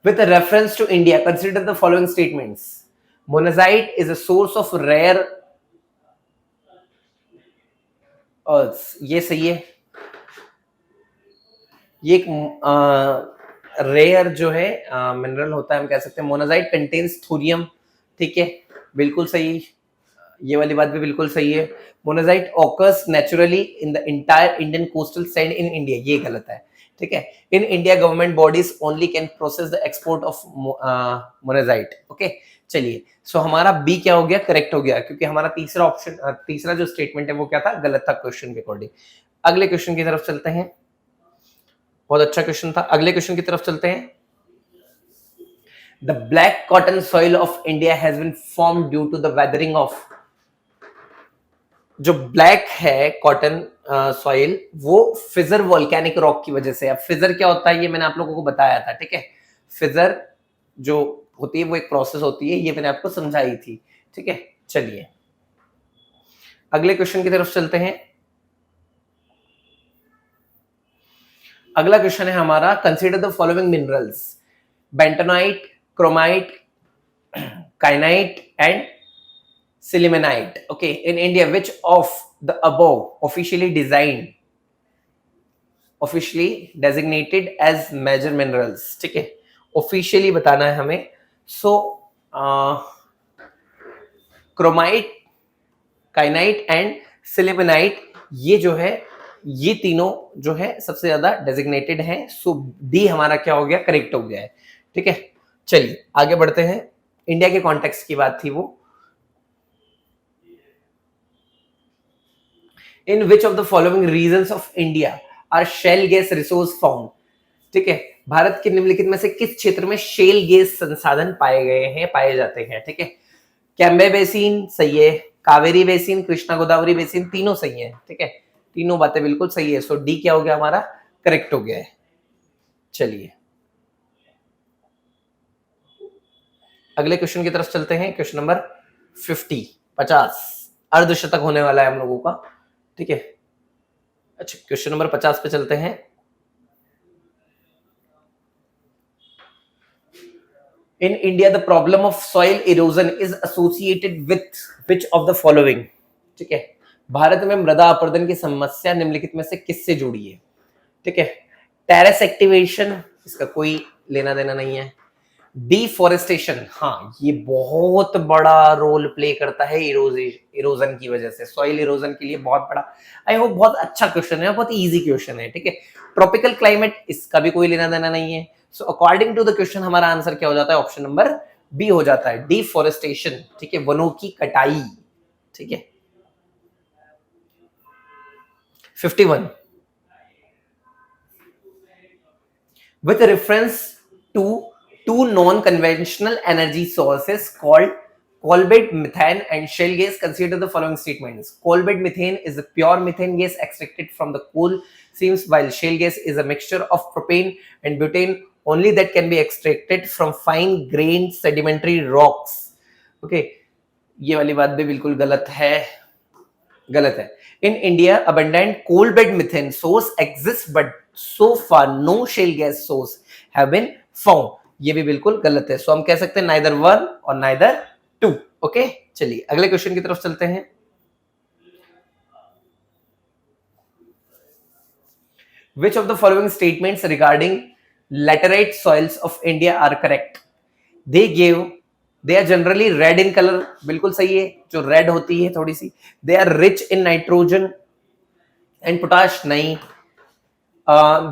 With a reference to India, consider the following statements. Monazite is a source of rare earths. ये सही है। ये एक रेयर जो है मिनरल होता है, हम कह सकते हैं। मोनाजाइट कंटेन्स थोरियम, ठीक है, बिल्कुल सही। ये वाली बात भी बिल्कुल सही है। Monazite occurs naturally in the entire Indian coastal sand in India, ये गलत है, ठीक है। In India government bodies only can process the export of monazite. Okay, चलिए, सो हमारा बी क्या हो गया? करेक्ट हो गया, क्योंकि हमारा तीसरा ऑप्शन, तीसरा जो स्टेटमेंट है वो क्या था? गलत था क्वेश्चन के अकॉर्डिंग। अगले क्वेश्चन की तरफ चलते हैं। बहुत अच्छा क्वेश्चन था। अगले क्वेश्चन की तरफ चलते हैं। The black cotton soil of India has been formed due to the weathering of. जो ब्लैक है कॉटन सॉइल, वो फिजर वोल्केनिक रॉक की वजह से। अब फिजर क्या होता है ये मैंने आप लोगों को बताया था, ठीक है। फिजर जो होती है वो एक प्रोसेस होती है, ये मैंने आपको समझाई थी, ठीक है। चलिए अगले क्वेश्चन की तरफ चलते हैं। अगला क्वेश्चन है हमारा, consider the following minerals, bentonite, chromite, kyanite and sillimanite. Okay, in India which of the above officially designated as major minerals, ठीक है। ऑफिशियली बताना है हमें। So chromite, kyanite and sillimanite, ये जो है, ये तीनों जो है सबसे ज्यादा डेजिग्नेटेड हैं। सो डी हमारा क्या हो गया? करेक्ट हो गया है, ठीक है। चलिए आगे बढ़ते हैं। इंडिया के कॉन्टेक्स्ट की बात थी वो। In which of the following regions of India are shale gas resource found, ठीक है। भारत के निम्नलिखित में से किस क्षेत्र में शेल गैस संसाधन पाए गए हैं, पाए जाते हैं, ठीक है। कैम्बे बेसिन सही है, कावेरी बेसिन, कृष्णा गोदावरी बेसिन, तीनों सही है, ठीक है। तीनों बातें बिल्कुल सही है। सो डी क्या हो गया? हमारा करेक्ट हो गया है। चलिए अगले क्वेश्चन की तरफ चलते हैं। क्वेश्चन नंबर 50 अर्धशतक होने वाला है हम लोगों का, ठीक है। अच्छा, क्वेश्चन नंबर 50 पे चलते हैं। In India the problem of soil erosion is associated with which of the following, ठीक है। भारत में मृदा अपरदन की समस्या निम्नलिखित में से किससे जुड़ी है, ठीक है। टेरेस एक्टिवेशन, इसका कोई लेना देना नहीं है। डिफोरेस्टेशन, हाँ, ये बहुत बड़ा रोल प्ले करता है इरोजन की वजह से, सॉइल इरोजन के लिए बहुत बड़ा। आई होप बहुत अच्छा क्वेश्चन है, बहुत इजी क्वेश्चन है, ठीक है। ट्रॉपिकल क्लाइमेट, इसका भी कोई लेना देना नहीं है। So according to the question हमारा आंसर क्या हो जाता है? ऑप्शन नंबर बी हो जाता है, डिफोरेस्टेशन, ठीक है, वनों की कटाई, ठीक है। 51 with reference to two non-conventional energy sources called coal bed methane and shale gas, consider the following statements. Coal bed methane is the pure methane gas extracted from the coal seams, while shale gas is a mixture of propane and butane only that can be extracted from fine grained sedimentary rocks. Okay, ये वाली बात भी बिल्कुल गलत है, गलत है। In India, abundant coal bed methane source exists, but so far no shale gas source have been found. ये भी बिल्कुल गलत है। सो हम कह सकते हैं neither 1 और neither 2. ओके, चलिए अगले क्वेश्चन की तरफ चलते हैं। Which of the following statements regarding laterite soils of India are correct? They are generally red in color, बिल्कुल सही है, जो रेड होती है थोड़ी सी। They are rich in nitrogen and potash, नहीं।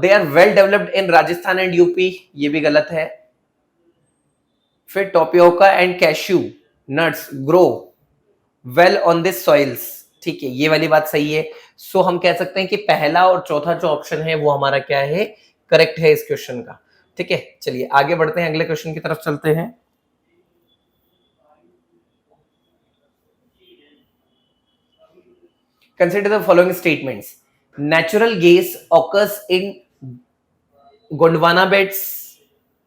They are well developed in Rajasthan and UP, ये भी गलत है। फिर tapioca and cashew nuts grow well on this soils, ठीक है, ये वाली बात सही है। सो हम कह सकते हैं कि पहला और चौथा जो ऑप्शन है वो हमारा क्या है, करेक्ट है इस क्वेश्चन का, ठीक है। चलिए आगे बढ़ते हैं, अगले क्वेश्चन की तरफ चलते हैं। Consider the following statements. Natural gas occurs in Gondwana beds.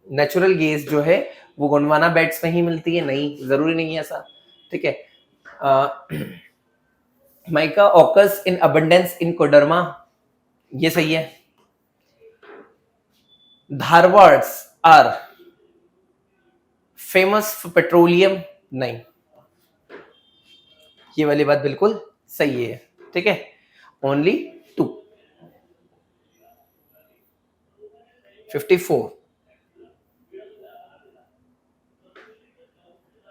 Natural gas जो है वो गोंडवाना बेड्स में ही मिलती है, नहीं, जरूरी नहीं है ऐसा, ठीक है। Mica occurs in abundance in Koderma, ये सही है। धारवाड्स आर फेमस फॉर पेट्रोलियम, नहीं, ये वाली बात बिल्कुल सही है, ठीक है। Only 2। 54।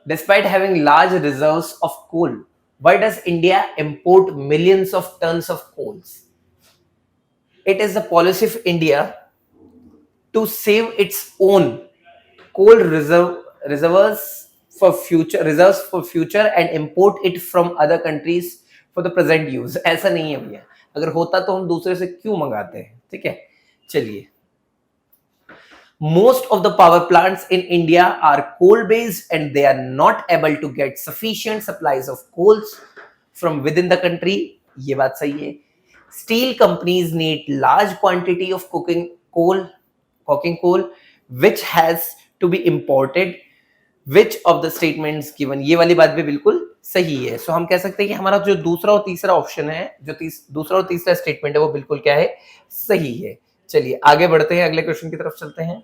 Despite having large reserves of coal, why does India import millions of tons of coals? It is the policy of India to save its own coal reserves for future and import it from other countries for the present use. ऐसा नहीं है भैया, अगर होता तो हम दूसरे से क्यों मंगाते हैं, ठीक है। चलिए, most of the power plants in India are coal based and they are not able to get sufficient supplies of coals from within the country, ये बात सही है। Steel companies need large quantity of coking coal which has to be imported. Which of the statements given, ये वाली बात भी बिल्कुल सही है। सो हम कह सकते हैं कि हमारा जो दूसरा और तीसरा ऑप्शन है, जो दूसरा और तीसरा स्टेटमेंट है वो बिल्कुल क्या है, सही है। चलिए आगे बढ़ते हैं, अगले क्वेश्चन की तरफ चलते हैं।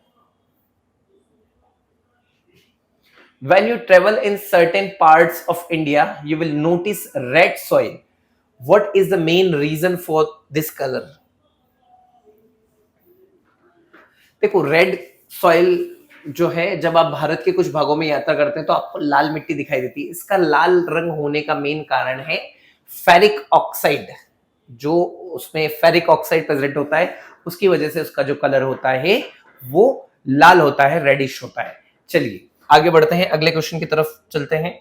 When you travel in certain parts of India, you will notice red soil. What is the main reason for this color? देखो, रेड सॉइल जो है, जब आप भारत के कुछ भागों में यात्रा करते हैं तो आपको लाल मिट्टी दिखाई देती है। इसका लाल रंग होने का मेन कारण है फेरिक ऑक्साइड, जो उसमें फेरिक ऑक्साइड प्रेजेंट होता है, उसकी वजह से उसका जो कलर होता है वो लाल होता है, रेडिश होता है। चलिए आगे बढ़ते हैं, अगले क्वेश्चन की तरफ चलते हैं।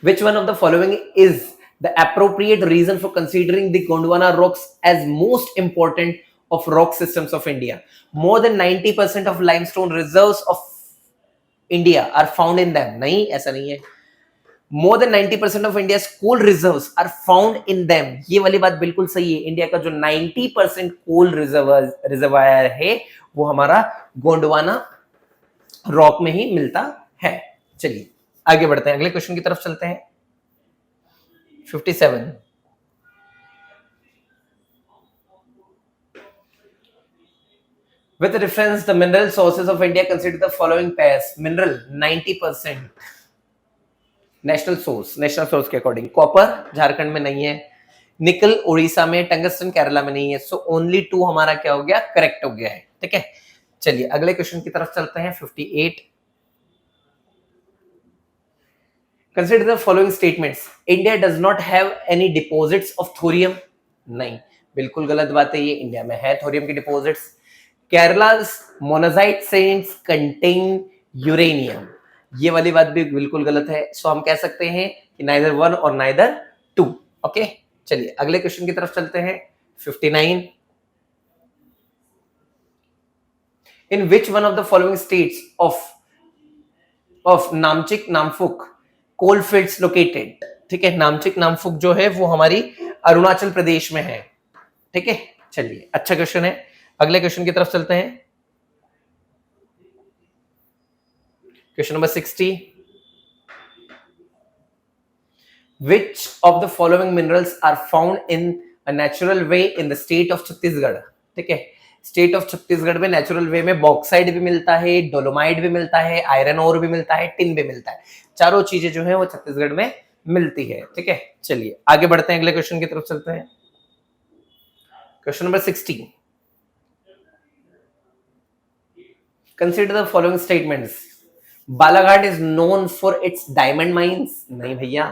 Which one of the following is the appropriate reason for considering the Gondwana rocks as most important of rock systems of India? More than 90% of limestone reserves of India are found in them. नहीं, ऐसा नहीं है। More than 90% of India's coal reserves are found in them. ये वाली बात बिल्कुल सही है। इंडिया का जो 90% कोल रिजर्वायर है वो हमारा गोंडवाना रॉक में ही मिलता है। चलिए आगे बढ़ते हैं, अगले क्वेश्चन की तरफ चलते हैं। 57। With reference the mineral sources of India, consider the following pairs. Mineral 90% national source के अकॉर्डिंग। कॉपर झारखंड में नहीं है, निकल उड़ीसा में, टंगस्टन केरला में नहीं है। सो ओनली 2 हमारा क्या हो गया, करेक्ट हो गया है, ठीक है। चलिए अगले क्वेश्चन की तरफ चलते हैं। 58। Consider the following statements. India does not have any deposits of thorium. नहीं, बिल्कुल गलत बात है, ये इंडिया में है थोरियम की deposits. केरला's monazite sands contain uranium, ये वाली बात भी बिल्कुल गलत है। सो हम कह सकते हैं कि neither 1 और neither 2, ओके। चलिए अगले क्वेश्चन की तरफ चलते हैं। 59। In which one of the following states of Namchik Namphuk coal fields located, ठीक है। नामचिक नामफुक जो है वो हमारी अरुणाचल प्रदेश में है, ठीक है। चलिए अच्छा क्वेश्चन है, अगले क्वेश्चन की तरफ चलते हैं। Question number 60। Which of the following minerals are found in a natural way in the state of Chhattisgarh, ठीक है। स्टेट ऑफ छत्तीसगढ़ में नेचुरल वे में बॉक्साइड भी मिलता है, डोलोमाइट भी मिलता है, आयरन ओर भी मिलता है, टिन भी मिलता है। चारों चीजें जो है वो छत्तीसगढ़ में मिलती है। ठीक है, चलिए आगे बढ़ते हैं, अगले क्वेश्चन की तरफ चलते हैं। Question number 16, consider the following statements. Balaghat is known for it's diamond mines. नहीं भैया,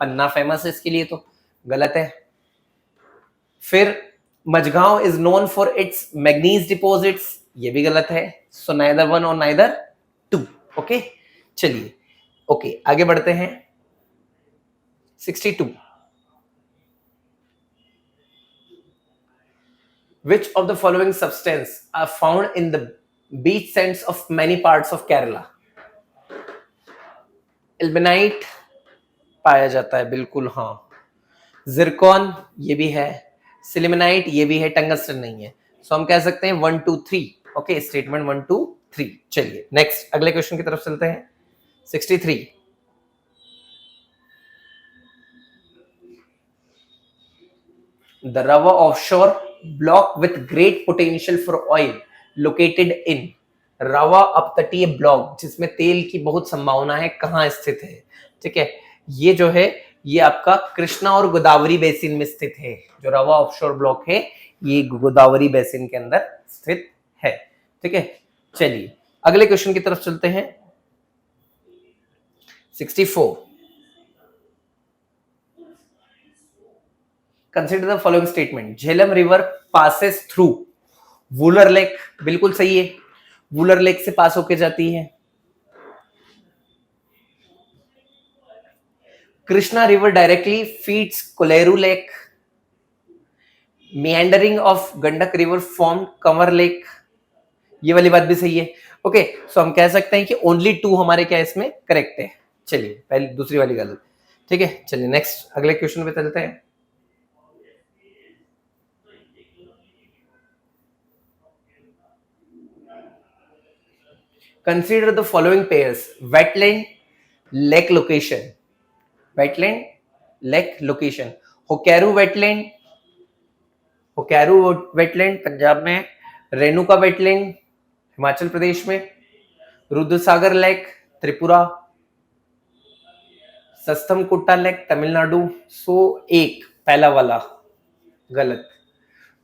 पन्ना फेमस है इसके लिए, तो गलत है। फिर Majhgawan is known for its manganese deposits, ये भी गलत है। सो नाइदर वन और नाइदर टू। ओके, चलिए ओके आगे बढ़ते हैं। 62, which of the following substance are found in the beach sands of many parts of Kerala? एल्बेनाइट पाया जाता है, बिल्कुल हाँ। जिरकॉन ये भी है, सिलिमेनाइट ये भी है, टंगस्टन नहीं है। सो हम कह सकते हैं 1 2 3। Okay, statement 1 2 3। चलिए नेक्स्ट अगले क्वेश्चन की तरफ चलते हैं। 63, the Rawa offshore block with great potential for oil located in रावा अपतटीय ब्लॉक जिसमें तेल की बहुत संभावना है, कहाँ स्थित है? ठीक है, ये जो है ये आपका कृष्णा और गोदावरी बेसिन में स्थित है। जो रावा ऑफशोर ब्लॉक है ये गोदावरी बेसिन के अंदर स्थित है। ठीक है, चलिए अगले क्वेश्चन की तरफ चलते हैं। 64, consider the following statement. Jhelum river passes through Wular lake, बिल्कुल सही है, वुलर लेक से पास होके जाती है। Krishna river directly feeds Kolleru lake. meandering of Gandak river form Kanwar lake, ये वाली बात भी सही है। ओके, सो हम कह सकते हैं कि ओनली 2 हमारे क्या इसमें करेक्ट है। चलिए पहले दूसरी वाली गलत। ठीक है, चलिए नेक्स्ट अगले क्वेश्चन पे चलते हैं। Consider the following pairs wetland lake location. Wetland lake location, Hokera wetland, Hokera wetland Punjab में, रेणुका वेटलैंड हिमाचल प्रदेश में, Rudrasagar lake Tripura, Sasthamkotta lake Tamil Nadu. So एक पहला वाला गलत,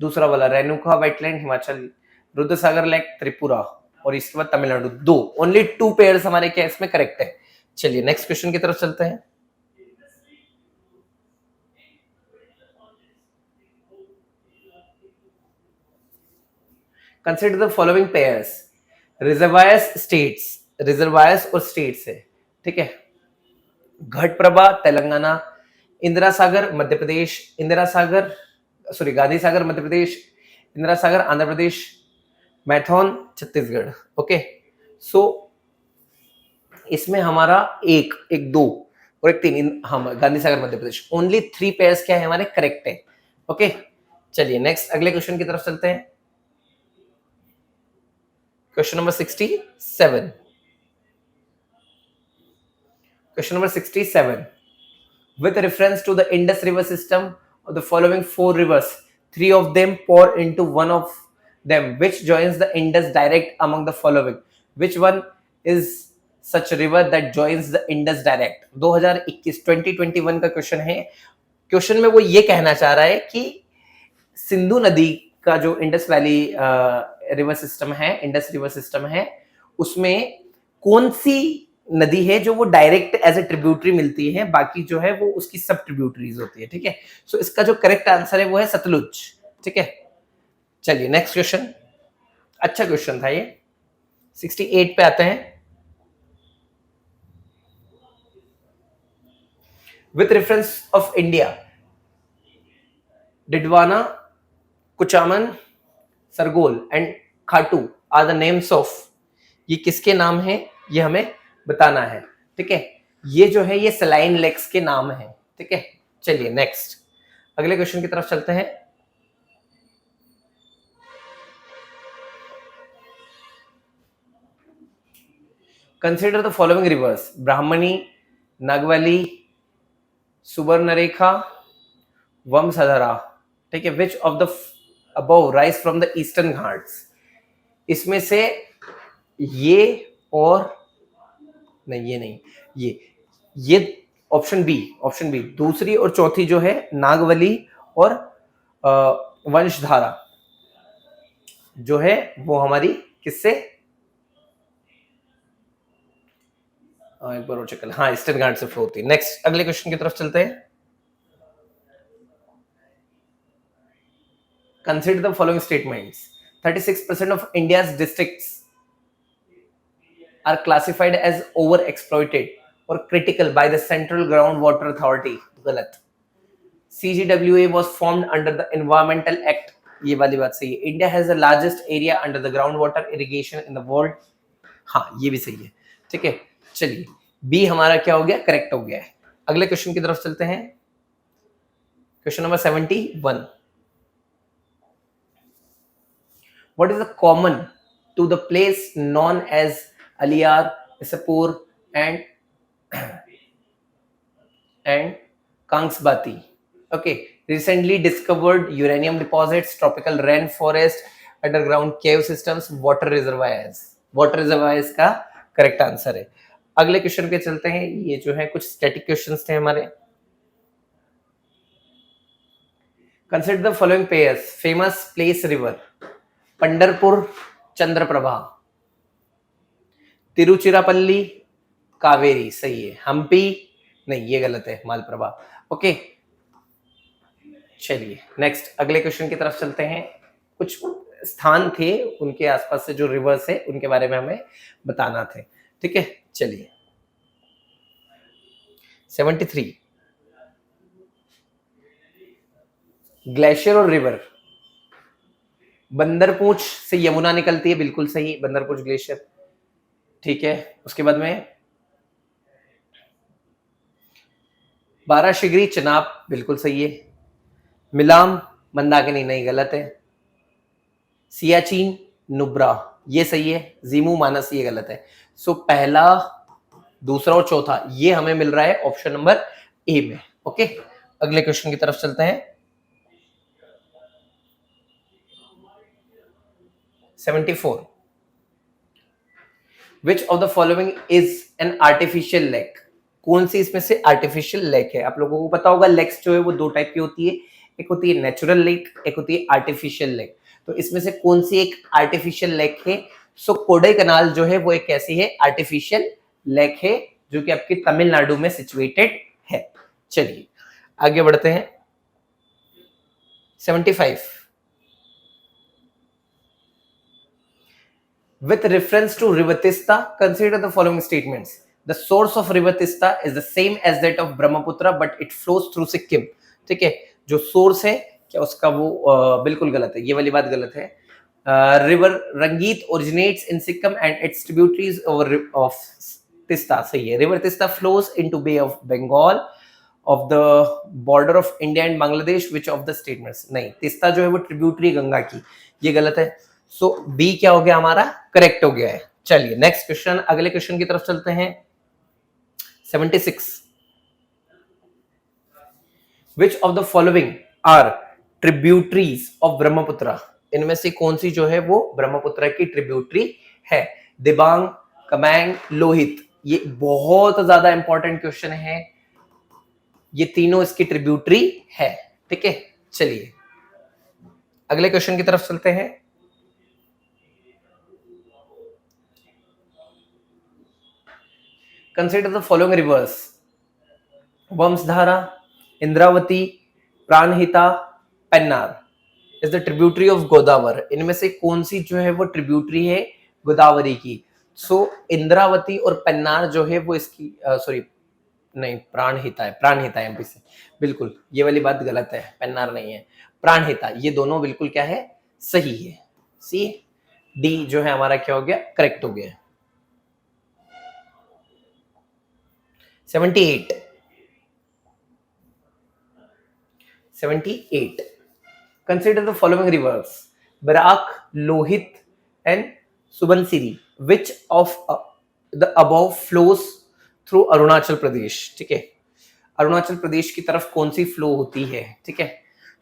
दूसरा वाला रेणुका वेटलैंड हिमाचल, रुद्रसागर लेक त्रिपुरा और इसके बाद तमिलनाडु। 2 ओनली 2 पेयर्स हमारे क्या इसमें करेक्ट है। चलिए नेक्स्ट क्वेश्चन की तरफ चलते हैं। Consider the following pairs. Reservoirs states, reservoirs और स्टेट्स है। ठीक है, घटप्रभा तेलंगाना, इंदिरा सागर मध्य प्रदेश, इंदिरा सागर सॉरी गांधी सागर मध्य प्रदेश, इंदिरा सागर आंध्र प्रदेश, मैथॉन छत्तीसगढ़। ओके, सो इसमें हमारा एक 2 और एक 3 हम गांधी सागर मध्य प्रदेश। ओनली 3 पेयर्स क्या है हमारे करेक्ट है। ओके, चलिए नेक्स्ट अगले क्वेश्चन की तरफ चलते हैं। Question number 67, question number 67, with reference to the Indus river system of the following 4 rivers, 3 of them pour into one of them which joins the Indus direct among the following, which one is such river that joins the Indus direct? 2021 का question है। Question में वो ये कहना चाह रहा है कि सिंधु नदी का जो इंडस वैली रिवर सिस्टम है, इंडस रिवर सिस्टम है, उसमें कौन सी नदी है जो वो डायरेक्ट एज ए ट्रिब्यूटरी मिलती है, बाकी जो है वो उसकी सब ट्रिब्यूटरीज होती है। ठीक है, सो इसका जो करेक्ट आंसर है वो है सतलुज। ठीक है, चलिए नेक्स्ट क्वेश्चन, अच्छा क्वेश्चन था ये। 68 पे आते हैं। With reference of India, Didwana, Kuchaman, Sargol and Khatu are the names of, ये किसके नाम है ये हमें बताना है। ठीक है, ये जो है ये सलाइन लेक्स के नाम है। ठीक है, चलिए नेक्स्ट अगले क्वेश्चन की तरफ चलते हैं। कंसिडर द फॉलोइंग रिवर्स, ब्राह्मणी, नागवली, सुवर्णरेखा, वंशधरा। ठीक है, विच of the above rise from the eastern Ghats, इसमें से ये और नहीं, ये नहीं, ये ऑप्शन बी दूसरी और चौथी जो है नागवली और वंशधारा जो है वो हमारी किससे, एक बार और चेक कर, हाँ ईस्टर्न घाट से फ्लो होती है। नेक्स्ट अगले क्वेश्चन की तरफ चलते हैं। Consider the following statements, 36% of India's districts are classified as over exploited or critical by the Central Groundwater Authority, गलत। CGWA was formed under the Environmental Act, ये वाली बात सही है। India has the largest area under the groundwater irrigation in the world, हाँ ये भी सही है, ठीक है। चलिए बी हमारा क्या हो गया, करेक्ट हो गया है। अगले क्वेश्चन की तरफ चलते हैं, question number 71। What is the common to the place known as Aliyar, Isapur and Kangsbati? Okay, recently discovered uranium deposits, tropical rainforest, underground cave systems, water reservoirs। Water reservoirs का correct answer है। अगले question पे चलते हैं, ये जो है कुछ स्टैटिक क्वेश्चंस थे हमारे। Consider the following pairs, famous place river, Pandharpur Chandraprabha, Tiruchirappalli Kaveri, सही है। हम्पी नहीं, ये गलत है, मालप्रभा। ओके चलिए नेक्स्ट अगले क्वेश्चन की तरफ चलते हैं। कुछ स्थान थे उनके आसपास से जो रिवर्स है उनके बारे में हमें बताना थे, ठीक है। चलिए 73, ग्लेशियर और रिवर, बंदरपूंछ से यमुना निकलती है, बिल्कुल सही, बंदरपूंछ ग्लेशियर, ठीक है। उसके बाद में बाराशिगरी चनाब, बिल्कुल सही है। मिलाम मंदाकिनी नहीं, गलत है। सियाचिन नुब्रा, ये सही है। जीमू मानस, ये गलत है। सो पहला, दूसरा और चौथा ये हमें मिल रहा है ऑप्शन नंबर ए में। ओके अगले क्वेश्चन की तरफ चलते हैं। 74, विच of the following is an artificial lake? कौन सी इसमें से आर्टिफिशियल लेक है? आप लोगों को पता होगा लेक्स जो है वो दो टाइप की होती है, एक होती है नेचुरल लेक, एक होती है आर्टिफिशियल लेक। तो इसमें से कौन सी एक आर्टिफिशियल लेक है? सो कोडई कनाल जो है वो एक ऐसी है आर्टिफिशियल लेक है जो कि आपकी तमिलनाडु में सिचुएटेड है। चलिए आगे बढ़ते हैं। 75, with reference to river Tista, consider the following statements. The source of river Tista is the same as that of Brahmaputra, but it flows through Sikkim. ठीक है, जो सोर्स है क्या उसका वो बिल्कुल गलत है, ये वाली बात गलत है। रिवर रंगीत originates in Sikkim and its tributaries of Tista, सही है। River Tista flows into Bay of Bengal of the border of India and Bangladesh, which of the statements? नहीं, तिस्ता जो है वो ट्रिब्यूटरी गंगा की, ये गलत है। सो बी क्या हो गया हमारा, करेक्ट हो गया है। चलिए नेक्स्ट क्वेश्चन, अगले क्वेश्चन की तरफ चलते हैं। 76, which of the following are tributaries of Brahmaputra? इनमें से कौन सी जो है वो ब्रह्मपुत्र की ट्रिब्यूटरी है? दिबांग, कमेंग, लोहित। ये बहुत ज्यादा इंपॉर्टेंट क्वेश्चन है, ये तीनों इसकी ट्रिब्यूटरी है, ठीक है। चलिए अगले क्वेश्चन की तरफ चलते हैं। Consider the following rivers, Vamsdhara, Indravati, Pranhita, Pennar is the tributary of Godavari। इनमें से कौन सी जो है वो ट्रिब्यूटरी है गोदावरी की? सो इंद्रावती और पेन्नार जो है वो इसकी सॉरी नहीं, प्राणहिता है, प्राणहिता है एमपी से, बिल्कुल ये वाली बात गलत है, पेन्नार नहीं है, प्राणहिता। ये दोनों बिल्कुल क्या है, सही है। सी डी जो है हमारा क्या हो गया, करेक्ट हो गया। 78, 78, consider the following rivers, Barak, Lohit and Subansiri, which of the above flows through Arunachal Pradesh? ठीक है, अरुणाचल प्रदेश की तरफ कौन सी फ्लो होती है? ठीक है,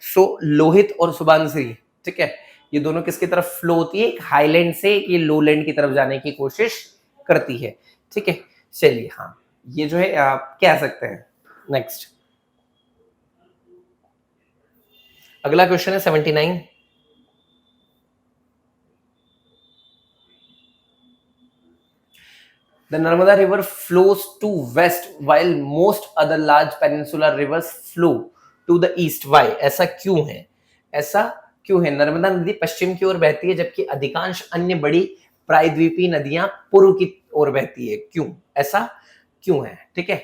सो लोहित और सुबानसिरी ठीक है, ये दोनों किसकी तरफ फ्लो होती है, एक हाईलैंड से ये लोलैंड की तरफ जाने की कोशिश करती है। ठीक है, चलिए, हाँ, ये जो है आप कह सकते हैं। नेक्स्ट, अगला क्वेश्चन है 79। The Narmada River flows to west while most other large peninsular rivers flow to the east. Why? ऐसा क्यों है? ऐसा क्यों है? नर्मदा नदी पश्चिम की ओर बहती है जबकि अधिकांश अन्य बड़ी प्रायद्वीपीय नदियां पूर्व की ओर बहती है। क्यों? ऐसा क्यों है? ठीक है,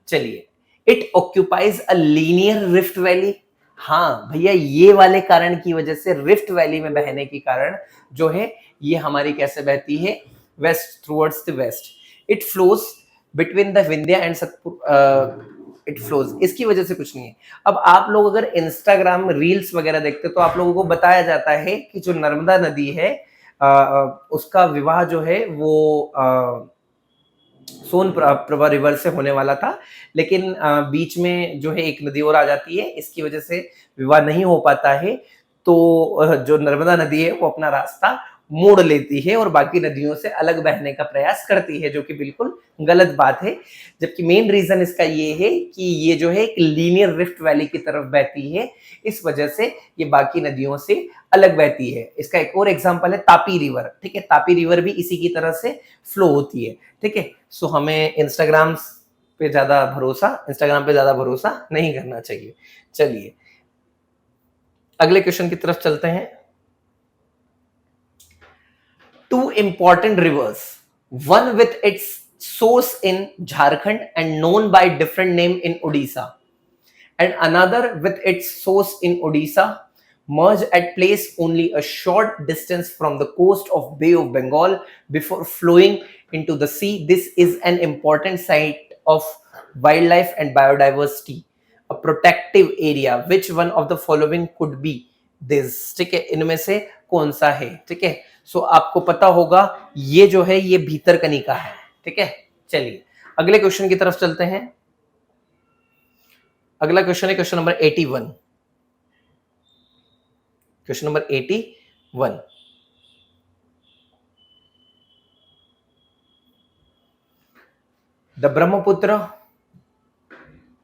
चलिए। It occupies a linear rift valley. हाँ भैया, ये वाले कारण की वजह से, रिफ्ट वैली में बहने के कारण जो है ये हमारी कैसे बहती है, west, towards the west. It flows between the Vindhya and Satpura, it flows, इसकी वजह से कुछ नहीं है। अब आप लोग अगर इंस्टाग्राम रील्स वगैरह देखते तो आप लोगों को बताया जाता है कि जो नर्मदा नदी है उसका विवाह जो है वो सोन प्रभा रिवर से होने वाला था, लेकिन बीच में जो है एक नदी और आ जाती है, इसकी वजह से विवाह नहीं हो पाता है। तो जो नर्मदा नदी है वो अपना रास्ता मोड़ लेती है और बाकी नदियों से अलग बहने का प्रयास करती है, जो कि बिल्कुल गलत बात है। जबकि मेन रीजन इसका ये है कि ये जो है एक लीनियर रिफ्ट वैली की तरफ बहती है, इस वजह से ये बाकी नदियों से अलग बहती है। इसका एक और एग्जांपल है तापी रिवर। ठीक है, तापी रिवर भी इसी की तरह से फ्लो होती है। ठीक है, सो हमें इंस्टाग्राम पे ज्यादा भरोसा नहीं करना चाहिए। चलिए, अगले क्वेश्चन की तरफ चलते हैं। Two important rivers, one with its source in Jharkhand and known by different name in Odisha, and another with its source in Odisha, merge at place only a short distance from the coast of Bay of Bengal before flowing into the sea. This is an important site of wildlife and biodiversity, a protective area. Which one of the following could be this? ठीक है, इनमें से कौन सा है? ठीक है, सो आपको पता होगा ये जो है ये भीतरकनिका है। ठीक है, चलिए अगले क्वेश्चन की तरफ चलते हैं। अगला क्वेश्चन है question number 81। Question number 81, the Brahmaputra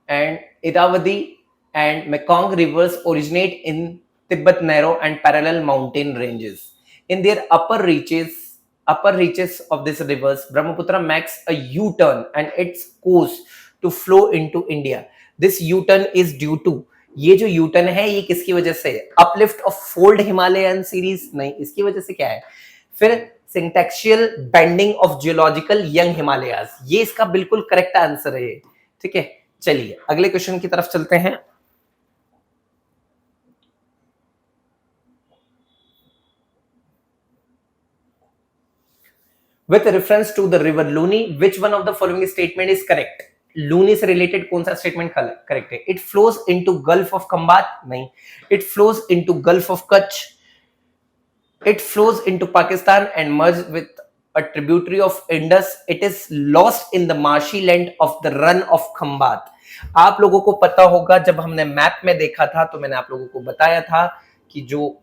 and Irrawaddy and Mekong rivers originate in Tibet narrow and parallel mountain ranges. In their upper reaches of these rivers, Brahmaputra makes a U-turn and its course to flow into India. This U-turn is due to, ये जो U-turn है ये किसकी वजह से? Uplift of fold Himalayan series? नहीं, इसकी वजह से क्या है? फिर syntaxial bending of geological young Himalayas, ये इसका बिल्कुल करेक्ट आंसर है। ठीक है, चलिए अगले क्वेश्चन की तरफ चलते हैं। With reference to the river Luni, which one of the following statement is correct? Luni से रिलेटेड कौन सा स्टेटमेंट करेक्ट है? It flows into Gulf of Khambhat? नहीं। It flows into Gulf of Kutch? It flows into Pakistan and merge with a tributary of Indus. It is lost in the marshy land of the run of Khambat. आप लोगों को पता होगा, जब हमने map में देखा था तो मैंने आप लोगों को बताया था कि जो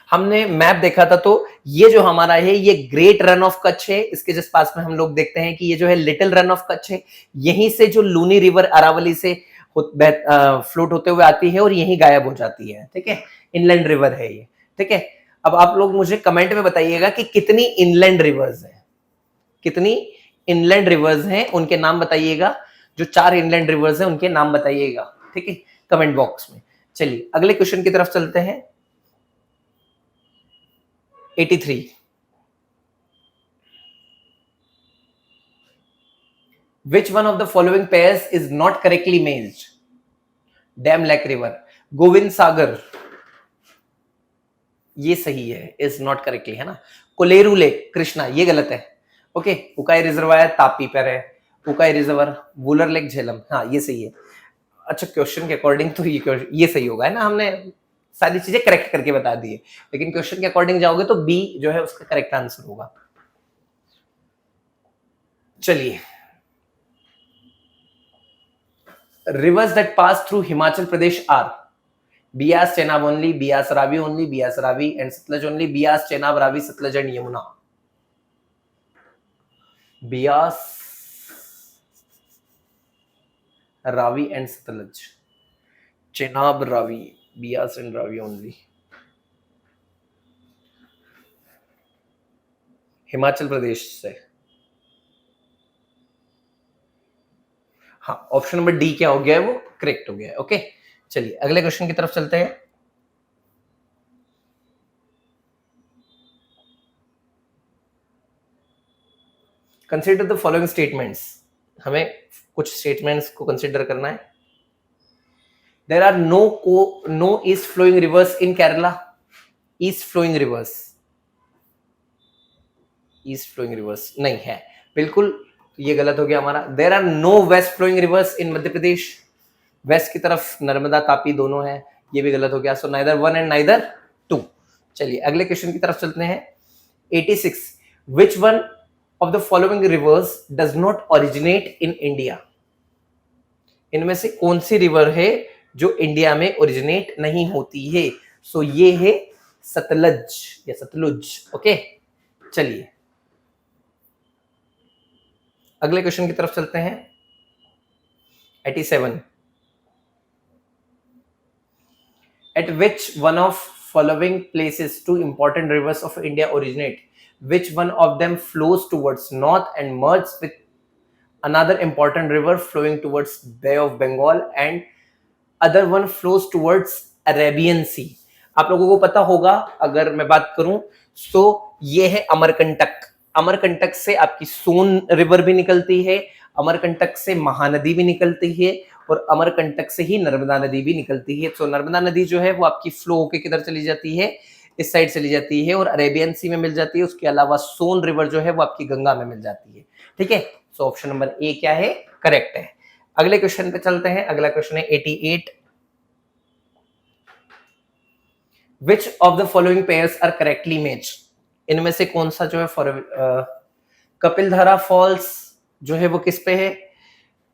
हमने मैप देखा था तो ये जो हमारा है ये ग्रेट रन ऑफ कच्छ है। इसके जस्ट पास में हम लोग देखते हैं कि ये जो है लिटिल रन ऑफ कच्छ है। यहीं से जो लूनी रिवर अरावली से फ्लोट होते हुए आती है और यहीं गायब हो जाती है। ठीक है, इनलैंड रिवर है ये। ठीक है, अब आप लोग मुझे कमेंट में बताइएगा कि कितनी इनलैंड रिवर्स हैं, कितनी इनलैंड रिवर्स हैं, उनके नाम बताइएगा। जो 4 इनलैंड रिवर्स हैं उनके नाम बताइएगा। ठीक है, कमेंट बॉक्स में। चलिए अगले क्वेश्चन की तरफ चलते हैं। 83, which one of the following pairs is not correctly matched? Dam lake river, Gobind Sagar, ये सही है, इज नॉट करेक्टली, है ना। कोलेरू लेक, कृष्णा, ये गलत है। ओके, उकाई रिजर्वायर तापी पर है, उकाई रिजर्वर, वुलर लेक झेलम, हाँ ये सही है। अच्छा, क्वेश्चन के अकॉर्डिंग तो ये सही होगा, है ना। हमने सारी चीजें करेक्ट करके बता दी है, लेकिन क्वेश्चन के अकॉर्डिंग जाओगे तो बी जो है उसका करेक्ट आंसर होगा। चलिए, rivers that pass through Himachal Pradesh are, Beas Chenab only, Beas Ravi only, Beas Ravi and Sutlej only, Beas Chenab Ravi Sutlej and Yamuna, Beas Ravi and Sutlej, Chenab Ravi, Beas and Ravi only. Himachal Pradesh से, हाँ ऑप्शन नंबर डी क्या हो गया है, वो करेक्ट हो गया है। ओके चलिए अगले क्वेश्चन की तरफ चलते हैं। कंसिडर द फॉलोइंग स्टेटमेंट्स, हमें कुछ स्टेटमेंट्स को कंसिडर करना है। There are no east flowing rivers in Kerala, east flowing rivers, east flowing rivers नहीं है, बिल्कुल ये गलत हो गया हमारा। There are no west flowing rivers in Madhya Pradesh, west की तरफ नर्मदा तापी दोनों है, ये भी गलत हो गया। So neither one and neither two. चलिए अगले क्वेश्चन की तरफ चलते हैं। 86 which one of the following rivers does not originate in India, इनमें से कौन सी रिवर है जो इंडिया में ओरिजिनेट नहीं होती है। सो ये है सतलज या सतलुज। ओके चलिए अगले क्वेश्चन की तरफ चलते हैं। 87 at which one of following places two important rivers of India originate, which one of them flows towards north and merges with another important river flowing towards Bay of Bengal and other one flows towards Arabian Sea। आप लोगों को पता होगा, अगर मैं बात करूं तो ये है अमरकंटक, अमरकंटक से आपकी सोन रिवर भी निकलती है, अमरकंटक से महानदी भी निकलती है और अमरकंटक से ही नर्मदा नदी भी निकलती है। तो नर्मदा नदी जो है वो आपकी फ्लो होके किधर चली जाती है, इस साइड चली जाती है और अरेबियन सी में मिल जाती है। उसके अलावा सोन रिवर जो है वो आपकी गंगा में मिल जाती है। ठीक है, सो ऑप्शन नंबर ए क्या है, करेक्ट है। अगले क्वेश्चन पे चलते हैं। अगला क्वेश्चन है 88 which of the following pairs are correctly matched, इनमें से कौन सा जो है कपिलधारा फॉल्स जो है वो किस पे है,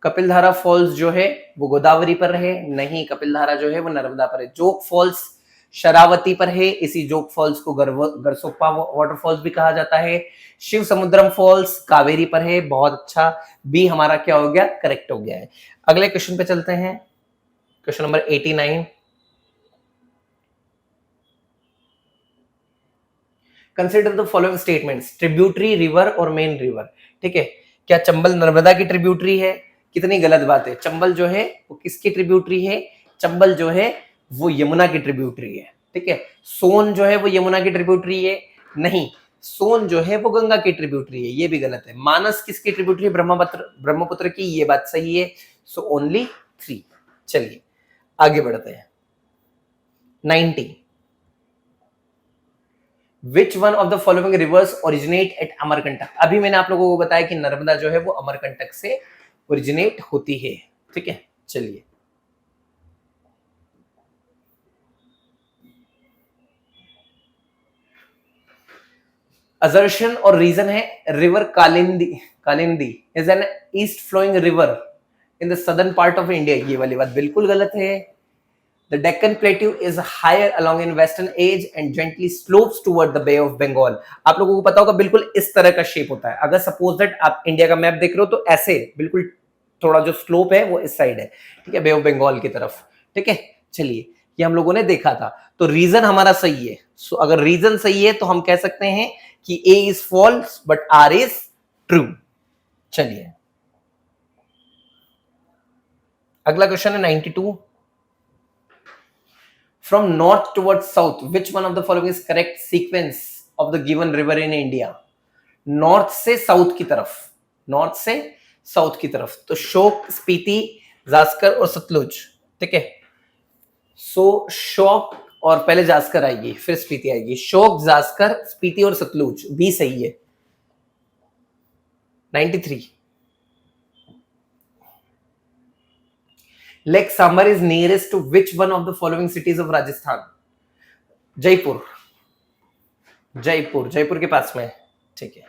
कपिलधारा फॉल्स जो है वो गोदावरी पर है, नहीं कपिलधारा जो है वो नर्मदा पर है। जोग फॉल्स शरावती पर है, इसी जोग फॉल्स को गरसोप्पा वाटरफॉल्स भी कहा जाता है। शिव समुद्रम फॉल्स कावेरी पर है, बहुत अच्छा, बी हमारा क्या हो गया, करेक्ट हो गया है। अगले क्वेश्चन पे चलते हैं, question number 89 consider the following statements, tributary river और मेन रिवर। ठीक है, क्या चंबल नर्मदा की ट्रिब्यूटरी है, कितनी गलत बात है। चंबल जो है वो किसकी ट्रिब्यूटरी है, चंबल जो है वो यमुना की ट्रिब्यूटरी है। ठीक है, सोन जो है वो यमुना की ट्रिब्यूटरी है, नहीं सोन जो है वो गंगा की ट्रिब्यूटरी है, ये भी गलत है। मानस किसकी ट्रिब्यूटरी है, ब्रह्मपुत्र की, ये बात सही है। So only 3। चलिए आगे बढ़ते हैं। 90 which one of the following rivers originate at Amarkantak. अभी मैंने आप लोगों को बताया कि नर्मदा जो है वो अमरकंटक से ओरिजिनेट होती है। ठीक है, चलिए असर्शन और रीजन है river Kalindi, Kalindi is an east flowing river in the southern part of India, ये वाली बात बिल्कुल गलत है। The Deccan Plateau is higher along in western edge and gently slopes toward the Bay of Bengal। आप लोगों को पता होगा बिल्कुल इस तरह का शेप होता है। अगर सपोज दैट आप इंडिया का मैप देख रहे हो तो ऐसे बिल्कुल थोड़ा जो स्लोप है वो इस साइड है। ठीक है, बे ऑफ बंगाल की तरफ। ठीक है, चलिए ये हम लोगों ने देखा था, तो रीजन हमारा सही है। सो अगर रीजन सही है तो हम कह सकते हैं कि A is false but R is true. चलिए अगला क्वेश्चन है 92 from north towards south which one of the following is correct sequence of the given river in India। North से साउथ की तरफ, नॉर्थ से साउथ की तरफ, तो शोक, स्पीति, जास्कर और सतलुज। ठीक है, सो शोक और पहले जास्कर आएगी फिर स्पीति आएगी, शोक, जास्कर, स्पीति और सतलुज, बी सही है। 93 Lake Sambar is nearest to which one of the following cities of Rajasthan। Jaipur, Jaipur, Jaipur के पास में। ठीक है,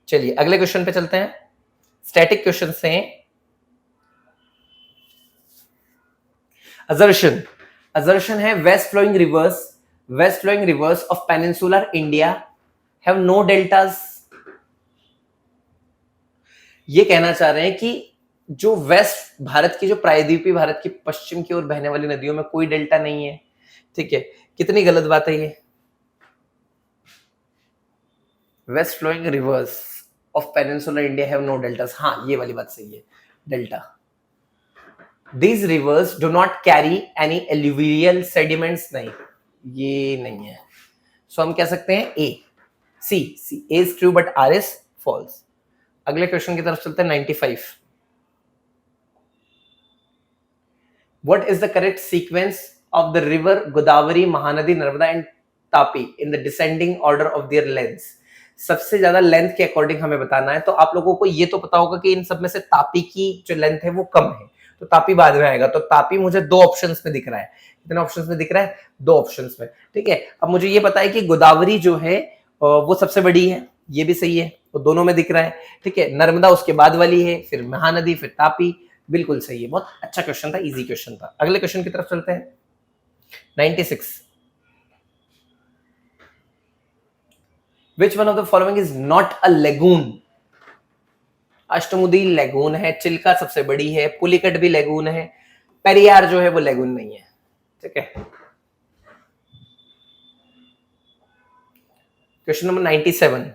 चलिए अगले क्वेश्चन पे चलते हैं। स्टैटिक क्वेश्चन से असर्शन assertion है west flowing rivers of peninsular India have no deltas. ये कहना चाह रहे हैं कि जो वेस्ट भारत की, जो प्रायद्वीपीय भारत की पश्चिम की ओर बहने वाली नदियों में कोई डेल्टा नहीं है. ठीक है, कितनी गलत बात है ये. West flowing rivers of peninsular India have no deltas. हाँ, ये वाली बात सही है. Delta, these rivers do not carry any alluvial sediments. नहीं, ये नहीं है. सो हम कह सकते हैं A. C is true but R is false. अगले क्वेश्चन की तरफ चलते हैं. 95. What is the correct sequence of the river Godavari, Mahanadi, Narmada and Tapi in the descending order of their lengths? सबसे ज्यादा लेंथ के अकॉर्डिंग हमें बताना है. तो आप लोगों को ये तो पता होगा कि इन सब में से तापी की जो लेंथ है वो कम है, तो तापी बाद में आएगा. तो तापी मुझे 2 ऑप्शंस में दिख रहा है. कितने ऑप्शंस में दिख रहा है? 2 ऑप्शंस में. ठीक है, अब मुझे ये पता है कि गोदावरी जो है वो सबसे बड़ी है, ये भी सही है, तो दोनों में दिख रहा है. ठीक है, नर्मदा उसके बाद वाली है, फिर महानदी, फिर तापी. बिल्कुल सही है. बहुत अच्छा क्वेश्चन था, इजी क्वेश्चन था. अगले क्वेश्चन की तरफ चलते हैं. 96. Which one of the following is not a lagoon? Ashtamudi lagoon है, चिल्का सबसे बड़ी है, पुलिकट भी लेगून है, पेरियार जो है वो लेगून नहीं है. ठीक है. Question number 97.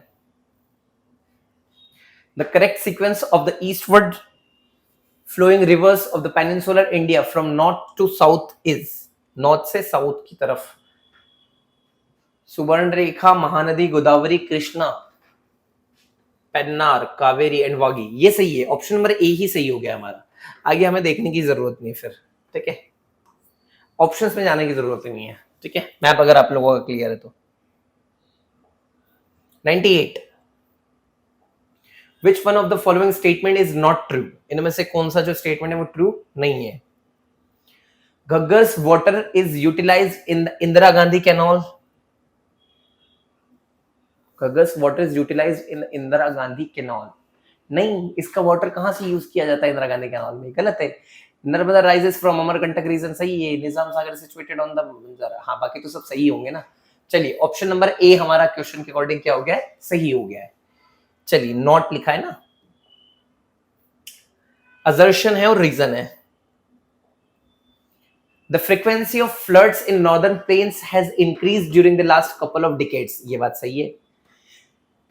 The correct sequence of the eastward flowing rivers of the peninsular India from north to south is, north से साउथ की तरफ, सुवर्ण रेखा, महानदी, गोदावरी, कृष्णा, पेन्नार, कावेरी एंड वागी. ये सही है. ऑप्शन नंबर ए ही सही हो गया हमारा. आगे हमें देखने की जरूरत नहीं फिर. ठीक है, ऑप्शंस में जाने की जरूरत नहीं है. ठीक है, मैप अगर आप लोगों का क्लियर है तो. 98. Which one of the following statement is not true? इनमें से कौन सा जो स्टेटमेंट है वो ट्रू नहीं है. Ghaggar's water is utilized in the Indira Gandhi canal. Ghaggar's water is utilized in the Indira Gandhi canal. नहीं, इसका वाटर कहां से यूज किया जाता है इंदिरा गांधी कैनाल में? गलत है. Narmada rises from Amarkantak region सही है. Nizam Sagar situated on the, हाँ बाकी तो सब सही होंगे ना. चलिए, ऑप्शन नंबर ए हमारा क्वेश्चन के अकॉर्डिंग क्या हो गया है? सही हो गया है. चलिए, नॉट लिखा है ना, असर्शन है और रीजन है. The frequency of floods in northern plains has increased during the last couple of decades. ये बात सही है.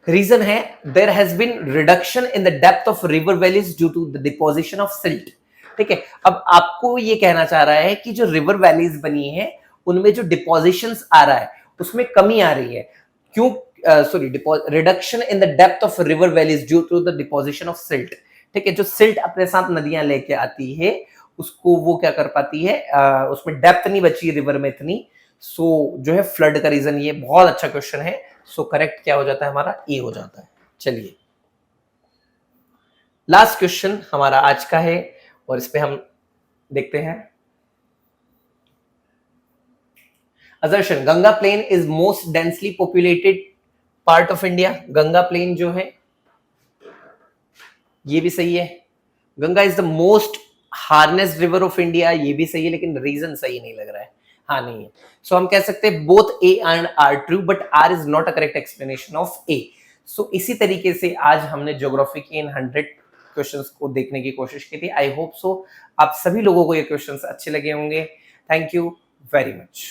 रीजन है there has been reduction in the depth of river valleys due to the deposition of silt. ठीक है, अब आपको ये कहना चाह रहा है कि जो रिवर वैलीज बनी है उनमें जो डिपोजिशंस आ रहा है उसमें कमी आ रही है. क्यों? Sorry, reduction in the depth of river valleys due to the deposition of silt. ठीक है, जो सिल्ट अपने साथ नदियां लेके आती है उसको वो क्या कर पाती है, उसमें डेप्थ नहीं बची रिवर में इतनी. सो जो है फ्लड का रीजन ये. बहुत अच्छा क्वेश्चन है. सो करेक्ट क्या हो जाता है हमारा? ए हो जाता है. चलिए, लास्ट क्वेश्चन हमारा आज का है और इस पे हम देखते हैं. Assertion, Ganga plain is most densely populated part of India. Ganga plain जो है ये भी सही है. Ganga is the most harnessed river of India, ये भी सही है, लेकिन रीजन सही नहीं लग रहा है. हाँ, नहीं है. सो हम कह सकते हैं both A and R true, but R is not a correct explanation of A. So इसी तरीके से आज हमने ज्योग्राफी के इन 100 क्वेश्चंस को देखने की कोशिश की थी. आई होप सो आप सभी लोगों को ये क्वेश्चंस अच्छे लगे होंगे. Thank you very much.